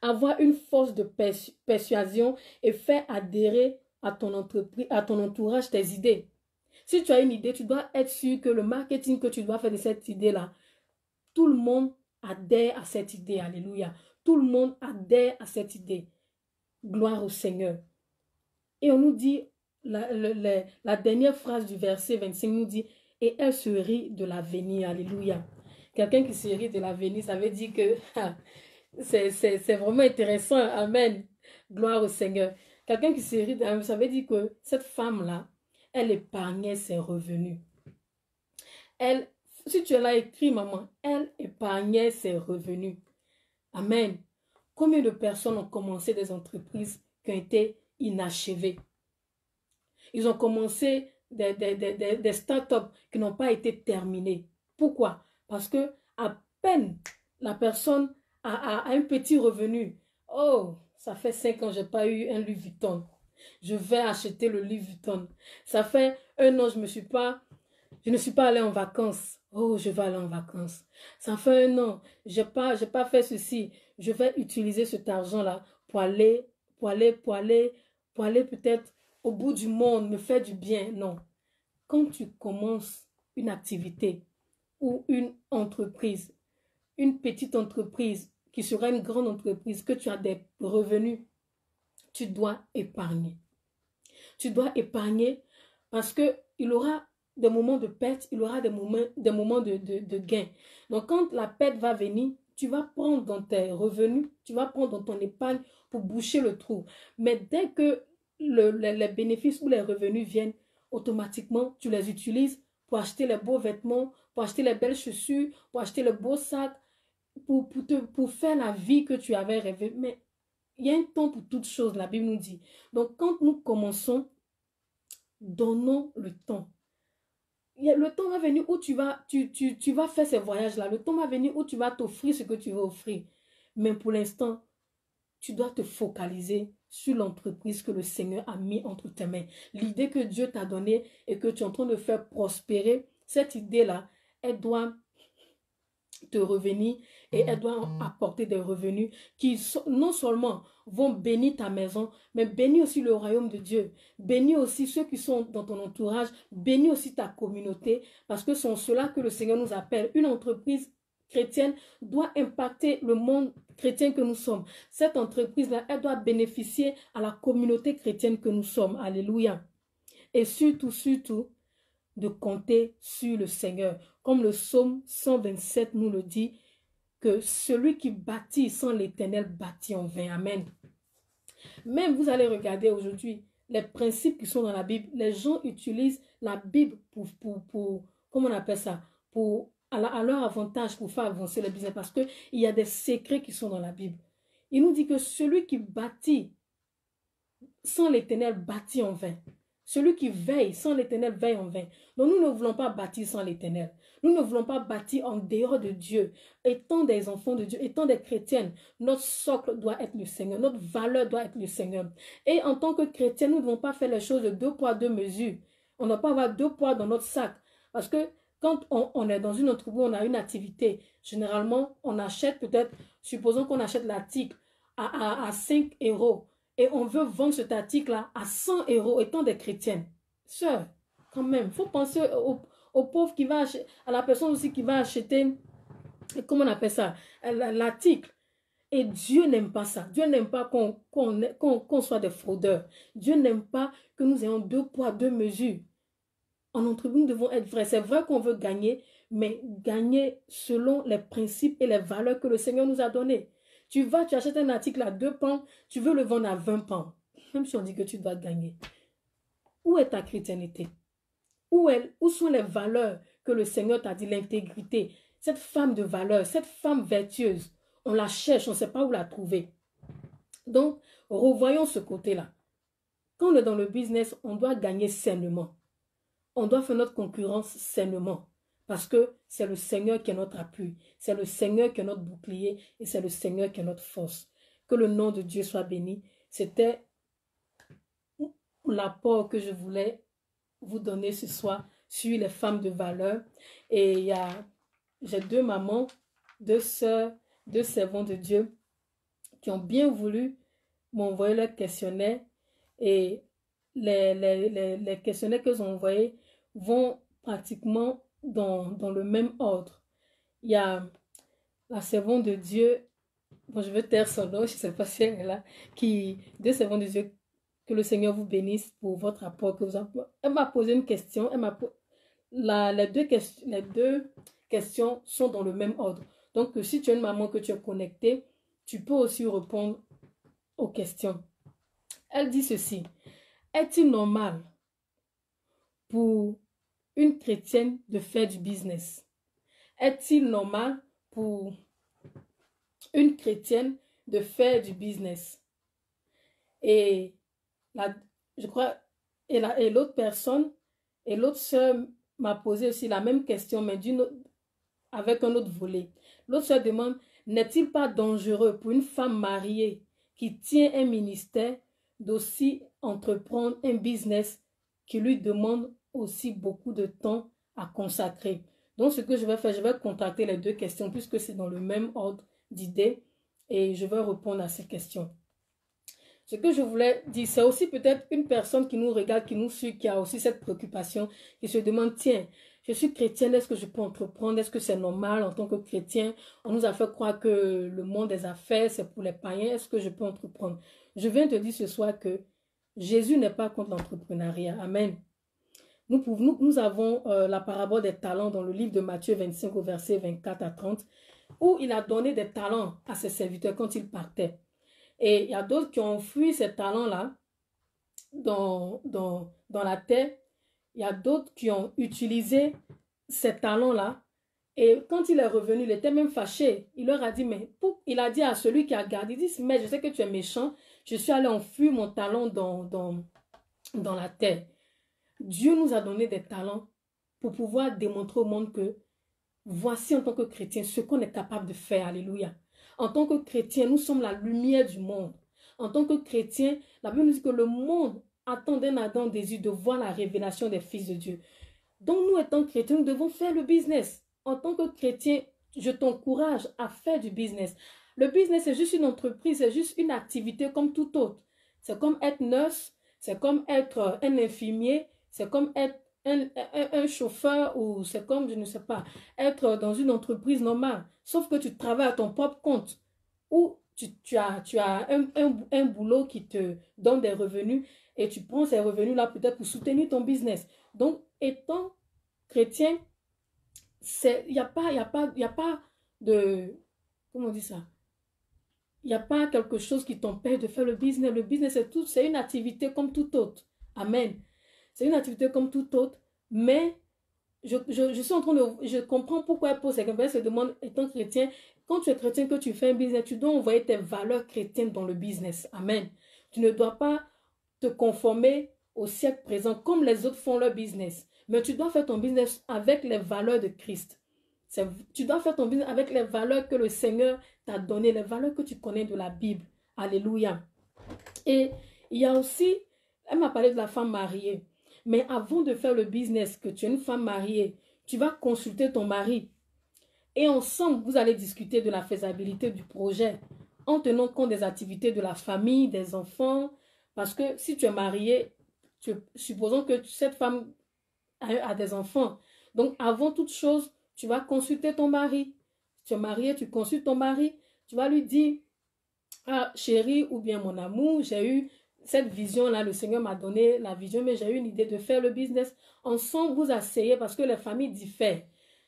Speaker 2: avoir une force de persuasion et faire adhérer à ton entreprise, à ton entourage tes idées. Si tu as une idée, tu dois être sûr que le marketing que tu dois faire de cette idée-là, tout le monde adhère à cette idée. Alléluia. Tout le monde adhère à cette idée. Gloire au Seigneur. Et on nous dit, la dernière phrase du verset 25 nous dit, et elle se rit de l'avenir. Alléluia. Quelqu'un qui se rit de l'avenir, ça veut dire que c'est vraiment intéressant. Amen. Gloire au Seigneur. Quelqu'un qui se rit de l'avenir, ça veut dire que cette femme-là, elle épargnait ses revenus. Elle, si tu l'as écrit, maman, elle épargnait ses revenus. Amen. Combien de personnes ont commencé des entreprises qui ont été inachevées? Ils ont commencé des startups qui n'ont pas été terminées. Pourquoi? Parce que à peine la personne a un petit revenu. Oh, ça fait 5 ans que je n'ai pas eu un Louis Vuitton. Je vais acheter le Louis Vuitton. Ça fait 1 an, je ne suis pas allée en vacances. Oh, je vais aller en vacances. Ça fait 1 an, j'ai pas fait ceci. Je vais utiliser cet argent-là pour aller peut-être au bout du monde, me faire du bien. Non. Quand tu commences une activité ou une entreprise, une petite entreprise qui sera une grande entreprise, que tu as des revenus, tu dois épargner. Tu dois épargner parce qu'il y aura des moments de perte, il y aura des moments de gain. Donc, quand la perte va venir, tu vas prendre dans tes revenus, tu vas prendre dans ton épargne pour boucher le trou. Mais dès que les bénéfices ou les revenus viennent, automatiquement, tu les utilises pour acheter les beaux vêtements, pour acheter les belles chaussures, pour acheter le beau sac, pour faire la vie que tu avais rêvé. Mais il y a un temps pour toutes choses, la Bible nous dit. Donc, quand nous commençons, donnons le temps. Le temps va venir où tu vas faire ces voyages-là. Le temps va venir où tu vas t'offrir ce que tu veux offrir. Mais pour l'instant, tu dois te focaliser sur l'entreprise que le Seigneur a mis entre tes mains. L'idée que Dieu t'a donnée et que tu es en train de faire prospérer, cette idée-là, elle doit te revenir et elle doit apporter des revenus qui non seulement vont bénir ta maison, mais bénir aussi le royaume de Dieu, bénir aussi ceux qui sont dans ton entourage, bénir aussi ta communauté, parce que c'est cela que le Seigneur nous appelle. Une entreprise chrétienne doit impacter le monde chrétien que nous sommes. Cette entreprise-là, elle doit bénéficier à la communauté chrétienne que nous sommes. Alléluia. Et surtout, de compter sur le Seigneur. Comme le psaume 127 nous le dit, que celui qui bâtit sans l'Éternel bâtit en vain. Amen. Même vous allez regarder aujourd'hui les principes qui sont dans la Bible. Les gens utilisent la Bible pour comment on appelle ça, à leur avantage pour faire avancer le business, parce qu'il y a des secrets qui sont dans la Bible. Il nous dit que celui qui bâtit sans l'Éternel bâtit en vain. Celui qui veille sans l'Éternel veille en vain. Donc nous ne voulons pas bâtir sans l'Éternel. Nous ne voulons pas bâtir en dehors de Dieu. Étant des enfants de Dieu, étant des chrétiennes, notre socle doit être le Seigneur. Notre valeur doit être le Seigneur. Et en tant que chrétiens, nous ne devons pas faire les choses de 2 poids, 2 mesures. On ne doit pas avoir 2 poids dans notre sac. Parce que quand on est dans une entreprise, on a une activité. Généralement, on achète peut-être, supposons qu'on achète l'article à 5 €. Et on veut vendre cet article-là à 100 € étant des chrétiennes. Sœurs, quand même, il faut penser au pauvre qui va acheter, à la personne aussi qui va acheter, comment on appelle ça, l'article. Et Dieu n'aime pas ça. Dieu n'aime pas qu'on soit des fraudeurs. Dieu n'aime pas que nous ayons deux poids, deux mesures. En entreprise, nous devons être vrais. C'est vrai qu'on veut gagner, mais gagner selon les principes et les valeurs que le Seigneur nous a donnés. Tu achètes un article à 2 pounds, tu veux le vendre à 20 pounds. Même si on dit que tu dois gagner. Où est ta chrétienté? Où sont les valeurs que le Seigneur t'a dit, l'intégrité? Cette femme de valeur, cette femme vertueuse, on la cherche, on ne sait pas où la trouver. Donc, revoyons ce côté-là. Quand on est dans le business, on doit gagner sainement. On doit faire notre concurrence sainement. Parce que c'est le Seigneur qui est notre appui. C'est le Seigneur qui est notre bouclier. Et c'est le Seigneur qui est notre force. Que le nom de Dieu soit béni. C'était l'apport que je voulais vous donner ce soir sur les femmes de valeur. Et j'ai 2 mamans, 2 sœurs, 2 servantes de Dieu qui ont bien voulu m'envoyer leur questionnaire. Et les questionnaires qu'ils ont envoyés vont pratiquement dans le même ordre. Il y a la servante de Dieu, bon, je veux taire son nom, je ne sais pas si elle est là, 2 servantes de Dieu, que le Seigneur vous bénisse pour votre apport que vous avez. Elle m'a posé une question, les deux questions sont dans le même ordre. Donc, si tu es une maman que tu es connectée, tu peux aussi répondre aux questions. Elle dit ceci: est-il normal pour une chrétienne de faire du business? Est-il normal pour une chrétienne de faire du business? Et je crois, et l'autre personne, et l'autre sœur m'a posé aussi la même question, mais avec un autre volet. L'autre sœur demande: n'est-il pas dangereux pour une femme mariée qui tient un ministère d'aussi entreprendre un business qui lui demande aussi beaucoup de temps à consacrer? Donc, ce que je vais faire, je vais contacter les 2 questions puisque c'est dans le même ordre d'idées et je vais répondre à ces questions. Ce que je voulais dire, c'est aussi peut-être une personne qui nous regarde, qui nous suit, qui a aussi cette préoccupation, qui se demande: tiens, je suis chrétienne, est-ce que je peux entreprendre? Est-ce que c'est normal en tant que chrétien? On nous a fait croire que le monde des affaires, c'est pour les païens. Est-ce que je peux entreprendre? Je viens te dire ce soir que Jésus n'est pas contre l'entrepreneuriat. Amen. Nous avons la parabole des talents dans le livre de Matthieu 25 au verset 24 à 30, où il a donné des talents à ses serviteurs quand ils partaient. Et il y a d'autres qui ont fui ces talents-là dans la terre. Il y a d'autres qui ont utilisé ces talents-là. Et quand il est revenu, il était même fâché. Il leur a dit, il a dit à celui qui a gardé, il dit: mais je sais que tu es méchant. Je suis allé enfuir mon talent dans la terre. Dieu nous a donné des talents pour pouvoir démontrer au monde que voici en tant que chrétien ce qu'on est capable de faire. Alléluia. En tant que chrétien, nous sommes la lumière du monde. En tant que chrétien, la Bible nous dit que le monde attend d'un ardent désir de voir la révélation des fils de Dieu. Donc nous, étant chrétiens, nous devons faire le business. En tant que chrétien, je t'encourage à faire du business. Le business, c'est juste une entreprise, c'est juste une activité comme tout autre. C'est comme être nurse, c'est comme être un infirmier, c'est comme être un chauffeur, ou c'est comme, je ne sais pas, être dans une entreprise normale. Sauf que tu travailles à ton propre compte, ou tu as un boulot qui te donne des revenus et tu prends ces revenus-là peut-être pour soutenir ton business. Donc, étant chrétien, il n'y a pas de, comment on dit ça? Il n'y a pas quelque chose qui t'empêche de faire le business. Le business, c'est une activité comme tout autre. Amen. C'est une activité comme tout autre, mais je suis en train de... Je comprends pourquoi elle pose cette question. Elle se demande, étant chrétien, quand tu es chrétien, que tu fais un business, tu dois envoyer tes valeurs chrétiennes dans le business. Amen. Tu ne dois pas te conformer au siècle présent comme les autres font leur business. Mais tu dois faire ton business avec les valeurs de Christ. Tu dois faire ton business avec les valeurs que le Seigneur t'a données, les valeurs que tu connais de la Bible. Alléluia. Et il y a aussi, elle m'a parlé de la femme mariée. Mais avant de faire le business, que tu es une femme mariée, tu vas consulter ton mari. Et ensemble, vous allez discuter de la faisabilité du projet, en tenant compte des activités de la famille, des enfants. Parce que si tu es mariée, supposons que cette femme a des enfants. Donc, avant toute chose, tu vas consulter ton mari. Tu es marié, tu consultes ton mari. Tu vas lui dire, ah, chérie, ou bien mon amour, j'ai eu cette vision-là, le Seigneur m'a donné la vision, mais j'ai eu une idée de faire le business. Ensemble, vous asseyez parce que les familles diffèrent.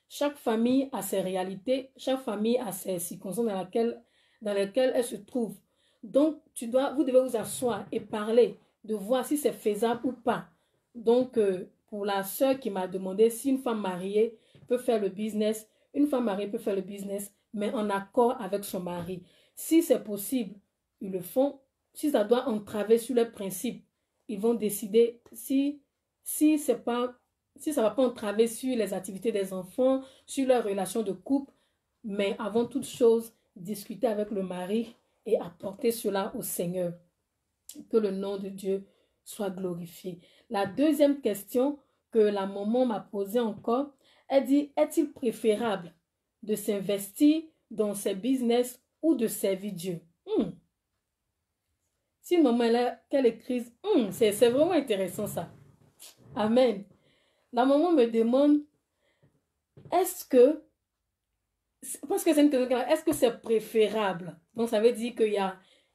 Speaker 2: Chaque famille a ses réalités, chaque famille a ses circonstances dans lesquelles elle se trouve. Donc, vous devez vous asseoir et parler, de voir si c'est faisable ou pas. Donc, pour la sœur qui m'a demandé si une femme mariée peut faire le business, une femme mariée peut faire le business, mais en accord avec son mari. Si c'est possible, ils le font. Si ça doit entraver sur les principes, ils vont décider si ça ne va pas entraver sur les activités des enfants, sur leurs relations de couple. Mais avant toute chose, discuter avec le mari et apporter cela au Seigneur. Que le nom de Dieu soit glorifié. La deuxième question que la maman m'a posée encore, elle dit, est-il préférable de s'investir dans ses business ou de servir Dieu? Si une maman qu'elle écrit, c'est vraiment intéressant ça. Amen. La maman me demande, est-ce que c'est préférable? Donc ça veut dire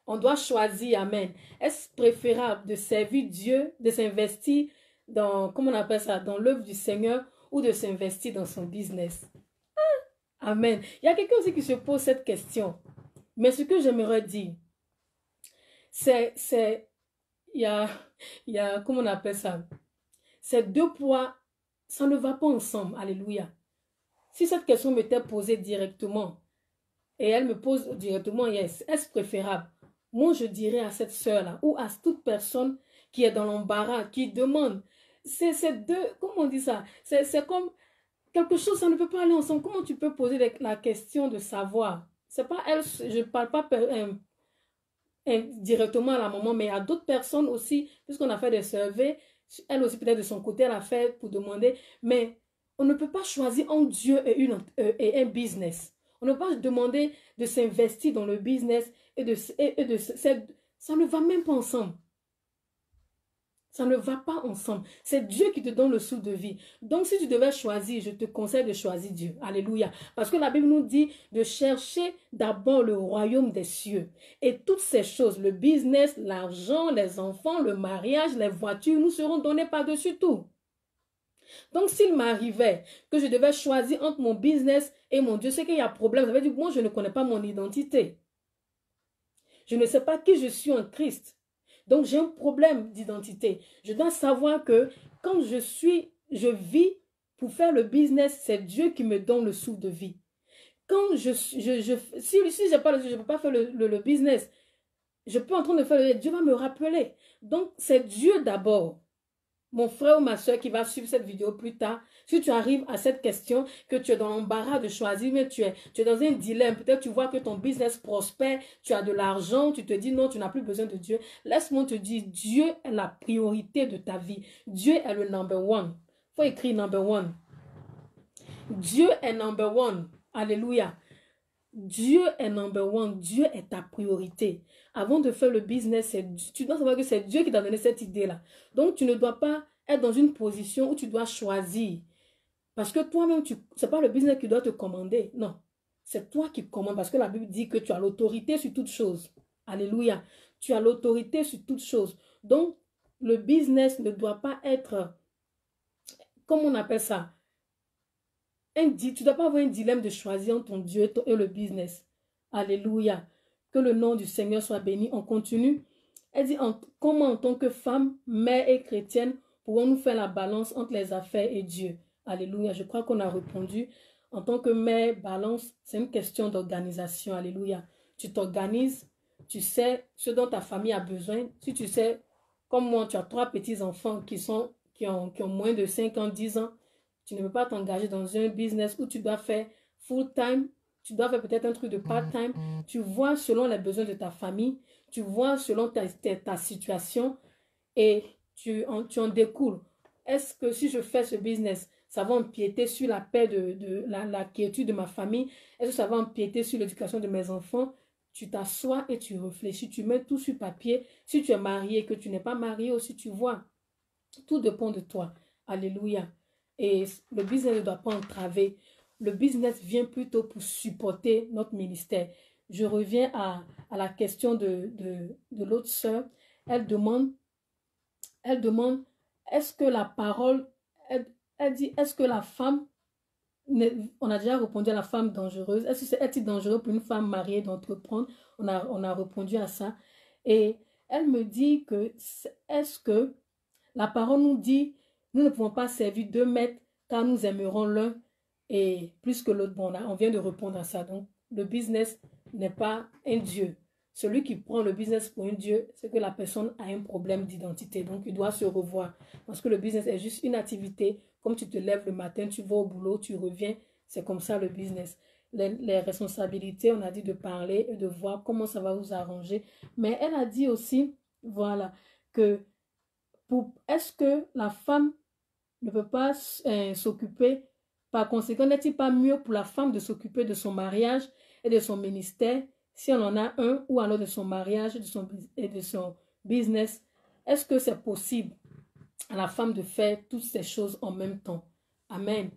Speaker 2: on doit choisir, amen. Est-ce préférable de servir Dieu, de s'investir dans, comment on appelle ça, dans l'œuvre du Seigneur ou de s'investir dans son business? Amen. Il y a quelqu'un aussi qui se pose cette question. Mais ce que j'aimerais dire, il y a, comment on appelle ça? Ces deux poids, ça ne va pas ensemble. Alléluia. Si cette question m'était posée directement, et elle me pose directement, yes, est-ce préférable? Moi, je dirais à cette sœur-là, ou à toute personne qui est dans l'embarras, qui demande, c'est deux, comment on dit ça? C'est comme quelque chose, ça ne peut pas aller ensemble. Comment tu peux poser la question de savoir? C'est pas elle, je ne parle pas directement à la maman, mais à d'autres personnes aussi, puisqu'on a fait des surveys, elle aussi peut-être de son côté, elle a fait pour demander, mais on ne peut pas choisir entre Dieu et un business. On ne peut pas demander de s'investir dans le business ça ne va même pas ensemble. Ça ne va pas ensemble. C'est Dieu qui te donne le souffle de vie. Donc, si tu devais choisir, je te conseille de choisir Dieu. Alléluia. Parce que la Bible nous dit de chercher d'abord le royaume des cieux. Et toutes ces choses, le business, l'argent, les enfants, le mariage, les voitures, nous seront donnés par-dessus tout. Donc, s'il m'arrivait que je devais choisir entre mon business et mon Dieu, c'est qu'il y a problème. Ça veut dire que moi, je ne connais pas mon identité. Je ne sais pas qui je suis en Christ. Donc, j'ai un problème d'identité. Je dois savoir que quand je vis pour faire le business, c'est Dieu qui me donne le souffle de vie. Quand si je ne peux pas faire le business, je peux en train de faire le Dieu va me rappeler. Donc, c'est Dieu d'abord. Mon frère ou ma soeur qui va suivre cette vidéo plus tard, si tu arrives à cette question, que tu es dans l'embarras de choisir, mais tu es dans un dilemme, peut-être tu vois que ton business prospère, tu as de l'argent, tu te dis non, tu n'as plus besoin de Dieu. Laisse-moi te dire, Dieu est la priorité de ta vie. Dieu est le number one. Il faut écrire number one. Dieu est number one. Alléluia. Dieu est number one. Dieu est ta priorité. Avant de faire le business, tu dois savoir que c'est Dieu qui t'a donné cette idée-là. Donc, tu ne dois pas être dans une position où tu dois choisir. Parce que toi-même, ce n'est pas le business qui doit te commander. Non. C'est toi qui commandes. Parce que la Bible dit que tu as l'autorité sur toute chose. Alléluia. Tu as l'autorité sur toute chose. Donc, le business ne doit pas être, comment on appelle ça? Tu ne dois pas avoir un dilemme de choisir entre ton Dieu et le business. Alléluia. Que le nom du Seigneur soit béni. On continue. Elle dit, comment en tant que femme, mère et chrétienne, pouvons-nous faire la balance entre les affaires et Dieu? Alléluia. Je crois qu'on a répondu. En tant que mère, balance, c'est une question d'organisation. Alléluia. Tu t'organises, tu sais ce dont ta famille a besoin. Si tu sais, comme moi, tu as 3 petits-enfants qui ont moins de 5 ans, 10 ans, tu ne peux pas t'engager dans un business où tu dois faire full-time. Tu dois faire peut-être un truc de part-time. Tu vois selon les besoins de ta famille. Tu vois selon ta situation. Et tu en découles. Est-ce que si je fais ce business, ça va empiéter sur la paix la quiétude de ma famille? Est-ce que ça va empiéter sur l'éducation de mes enfants? Tu t'assois et tu réfléchis. Tu mets tout sur papier. Si tu es marié, que tu n'es pas marié aussi, tu vois. Tout dépend de toi. Alléluia. Et le business ne doit pas entraver. Le business vient plutôt pour supporter notre ministère. Je reviens à la question de l'autre sœur. Elle demande, est-ce que la parole, elle dit, est-ce que la femme, on a déjà répondu à la femme dangereuse, est-il dangereux pour une femme mariée d'entreprendre? On a répondu à ça. Et elle me dit que, est-ce que la parole nous dit, nous ne pouvons pas servir deux maîtres car nous aimerons l'un et plus que l'autre. Bon, on vient de répondre à ça. Donc, le business n'est pas un dieu. Celui qui prend le business pour un dieu, c'est que la personne a un problème d'identité. Donc, il doit se revoir. Parce que le business est juste une activité. Comme tu te lèves le matin, tu vas au boulot, tu reviens. C'est comme ça le business. Les responsabilités, on a dit de parler et de voir comment ça va vous arranger. Mais elle a dit aussi, voilà, que est-ce que la femme ne peut pas s'occuper, par conséquent, n'est-il pas mieux pour la femme de s'occuper de son mariage et de son ministère, si on en a un, ou alors de son mariage et de son business? Est-ce que c'est possible à la femme de faire toutes ces choses en même temps? Amen.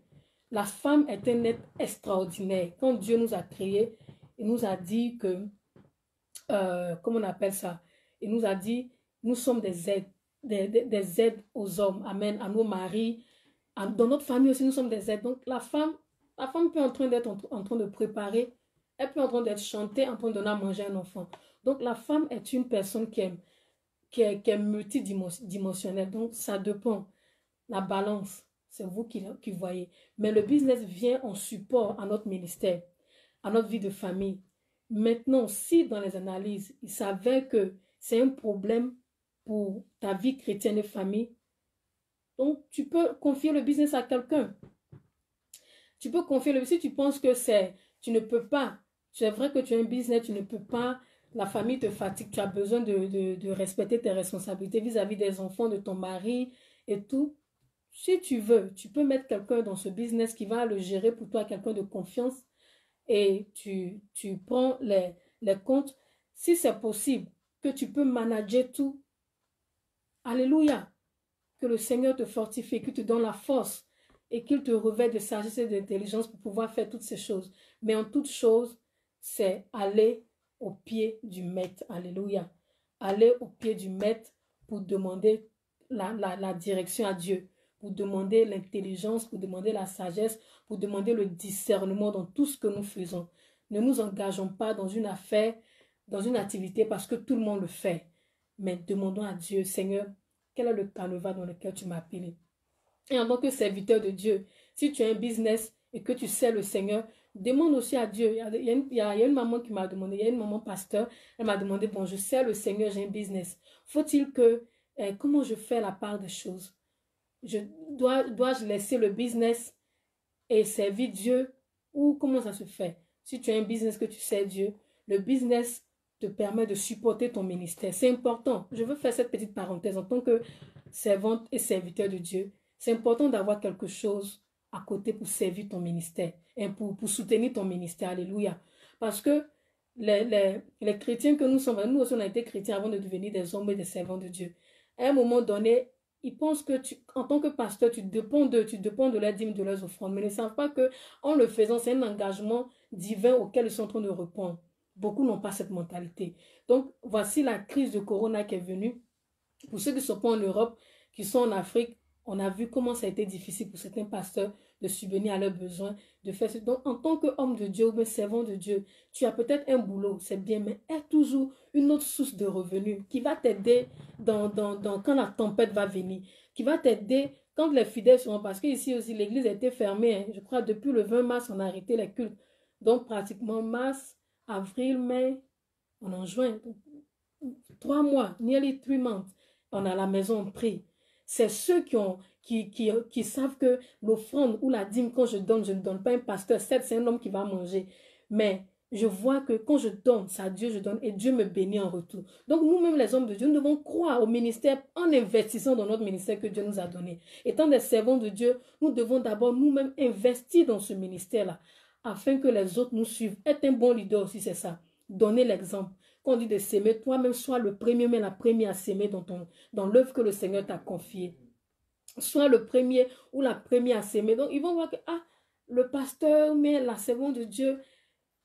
Speaker 2: La femme est un être extraordinaire. Quand Dieu nous a créés, il nous a dit que, comment on appelle ça? Il nous a dit, nous sommes des aides. Des aides aux hommes, amen, à nos maris. Dans notre famille aussi, nous sommes des aides. Donc, la femme peut en train d'être en train de préparer, elle peut en train d'être chantée, en train de donner à manger un enfant. Donc, la femme est une personne qui est multidimensionnelle. Donc, ça dépend. La balance, c'est vous qui voyez. Mais le business vient en support à notre ministère, à notre vie de famille. Maintenant, si dans les analyses, il s'avère que c'est un problème pour ta vie chrétienne et famille, donc tu peux confier le business à quelqu'un. Tu peux confier le business si tu penses que tu ne peux pas. C'est vrai que tu as un business, tu ne peux pas. La famille te fatigue, tu as besoin de respecter tes responsabilités vis-à-vis des enfants, de ton mari et tout. Si tu veux, tu peux mettre quelqu'un dans ce business qui va le gérer pour toi, quelqu'un de confiance, et tu prends les comptes. Si c'est possible que tu peux manager tout, alléluia, que le Seigneur te fortifie, qu'il te donne la force et qu'il te revête de sagesse et d'intelligence pour pouvoir faire toutes ces choses. Mais en toute chose, c'est aller au pied du maître. Alléluia. Aller au pied du maître pour demander la direction à Dieu, pour demander l'intelligence, pour demander la sagesse, pour demander le discernement dans tout ce que nous faisons. Ne nous engageons pas dans une affaire, dans une activité parce que tout le monde le fait. Mais demandons à Dieu, Seigneur, quel est le canevas dans lequel tu m'as appelé? Et en tant que serviteur de Dieu, si tu as un business et que tu sais le Seigneur, demande aussi à Dieu. Il y a une maman qui m'a demandé, il y a une maman pasteur, elle m'a demandé, bon, je sais le Seigneur, j'ai un business. Faut-il que, comment je fais la part des choses? Dois-je laisser le business et servir Dieu? Ou comment ça se fait? Si tu as un business que tu sais Dieu, le business te permet de supporter ton ministère. C'est important. Je veux faire cette petite parenthèse en tant que servante et serviteur de Dieu. C'est important d'avoir quelque chose à côté pour servir ton ministère et pour soutenir ton ministère. Alléluia. Parce que les chrétiens que nous sommes, nous aussi on a été chrétiens avant de devenir des hommes et des servants de Dieu. À un moment donné, ils pensent que en tant que pasteur, tu dépends de leurs dîmes, de leurs offrandes, mais ils ne savent pas que en le faisant, c'est un engagement divin auquel ils sont en train de répondre. Beaucoup n'ont pas cette mentalité. Donc, voici la crise de Corona qui est venue. Pour ceux qui ne sont pas en Europe, qui sont en Afrique, on a vu comment ça a été difficile pour certains pasteurs de subvenir à leurs besoins, de faire. Donc, en tant qu'homme de Dieu ou bien servant de Dieu, tu as peut-être un boulot, c'est bien, mais aie toujours une autre source de revenus qui va t'aider quand la tempête va venir, qui va t'aider quand les fidèles seront. Parce qu'ici aussi, l'église a été fermée. Hein. Je crois depuis le 20 mars, on a arrêté les cultes. Donc, pratiquement mars, avril, mai, on en juin. 3 mois, nearly 3 months, on a la maison, on prie. C'est ceux qui savent que l'offrande ou la dîme, quand je ne donne pas un pasteur. Certes, c'est un homme qui va manger. Mais je vois que quand je donne, c'est à Dieu je donne et Dieu me bénit en retour. Donc nous-mêmes, les hommes de Dieu, nous devons croire au ministère en investissant dans notre ministère que Dieu nous a donné. Étant des servants de Dieu, nous devons d'abord nous-mêmes investir dans ce ministère-là afin que les autres nous suivent. Être un bon leader aussi, c'est ça. Donner l'exemple. Quand on dit de s'aimer, toi-même sois le premier, mais la première à s'aimer dans l'œuvre que le Seigneur t'a confiée. soit le premier ou la première à s'aimer. Donc, ils vont voir que, ah, le pasteur, mais la servante de Dieu,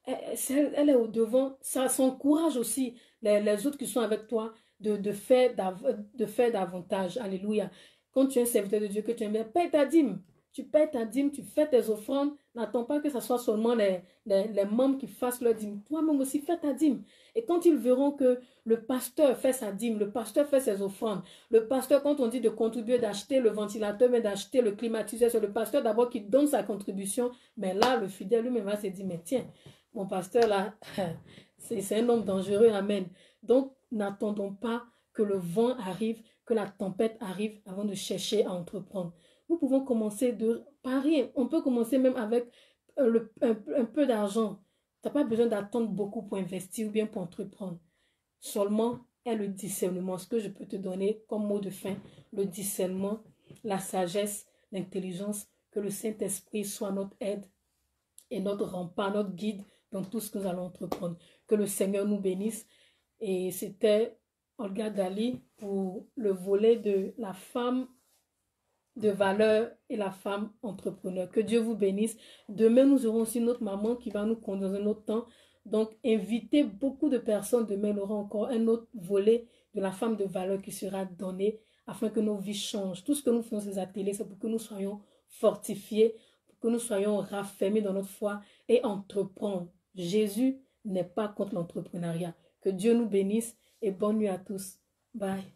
Speaker 2: elle est au devant. Ça encourage aussi les autres qui sont avec toi de faire davantage. Alléluia. Quand tu es un serviteur de Dieu, que tu aimes bien, paie ta dîme. Tu paies ta dîme, tu fais tes offrandes. N'attends pas que ce soit seulement les membres qui fassent leur dîme. Toi-même aussi, fais ta dîme. Et quand ils verront que le pasteur fait sa dîme, le pasteur fait ses offrandes, le pasteur, quand on dit de contribuer, d'acheter le ventilateur, mais d'acheter le climatiseur, c'est le pasteur d'abord qui donne sa contribution. Mais là, le fidèle lui-même va se dire, mais tiens, mon pasteur là, c'est un homme dangereux, amen. Donc, n'attendons pas que le vent arrive, que la tempête arrive avant de chercher à entreprendre. Nous pouvons commencer de parier. On peut commencer même avec un peu d'argent. Tu n'as pas besoin d'attendre beaucoup pour investir ou bien pour entreprendre. Seulement est le discernement. Ce que je peux te donner comme mot de fin, le discernement, la sagesse, l'intelligence, que le Saint-Esprit soit notre aide et notre rempart, notre guide dans tout ce que nous allons entreprendre. Que le Seigneur nous bénisse. Et c'était Olga Gali pour le volet de la femme de valeur et la femme entrepreneur. Que Dieu vous bénisse. Demain, nous aurons aussi notre maman qui va nous conduire dans un autre temps. Donc, invitez beaucoup de personnes. Demain, il y aura encore un autre volet de la femme de valeur qui sera donné afin que nos vies changent. Tout ce que nous faisons ces ateliers, c'est pour que nous soyons fortifiés, pour que nous soyons raffermis dans notre foi et entreprendre. Jésus n'est pas contre l'entrepreneuriat. Que Dieu nous bénisse et bonne nuit à tous. Bye.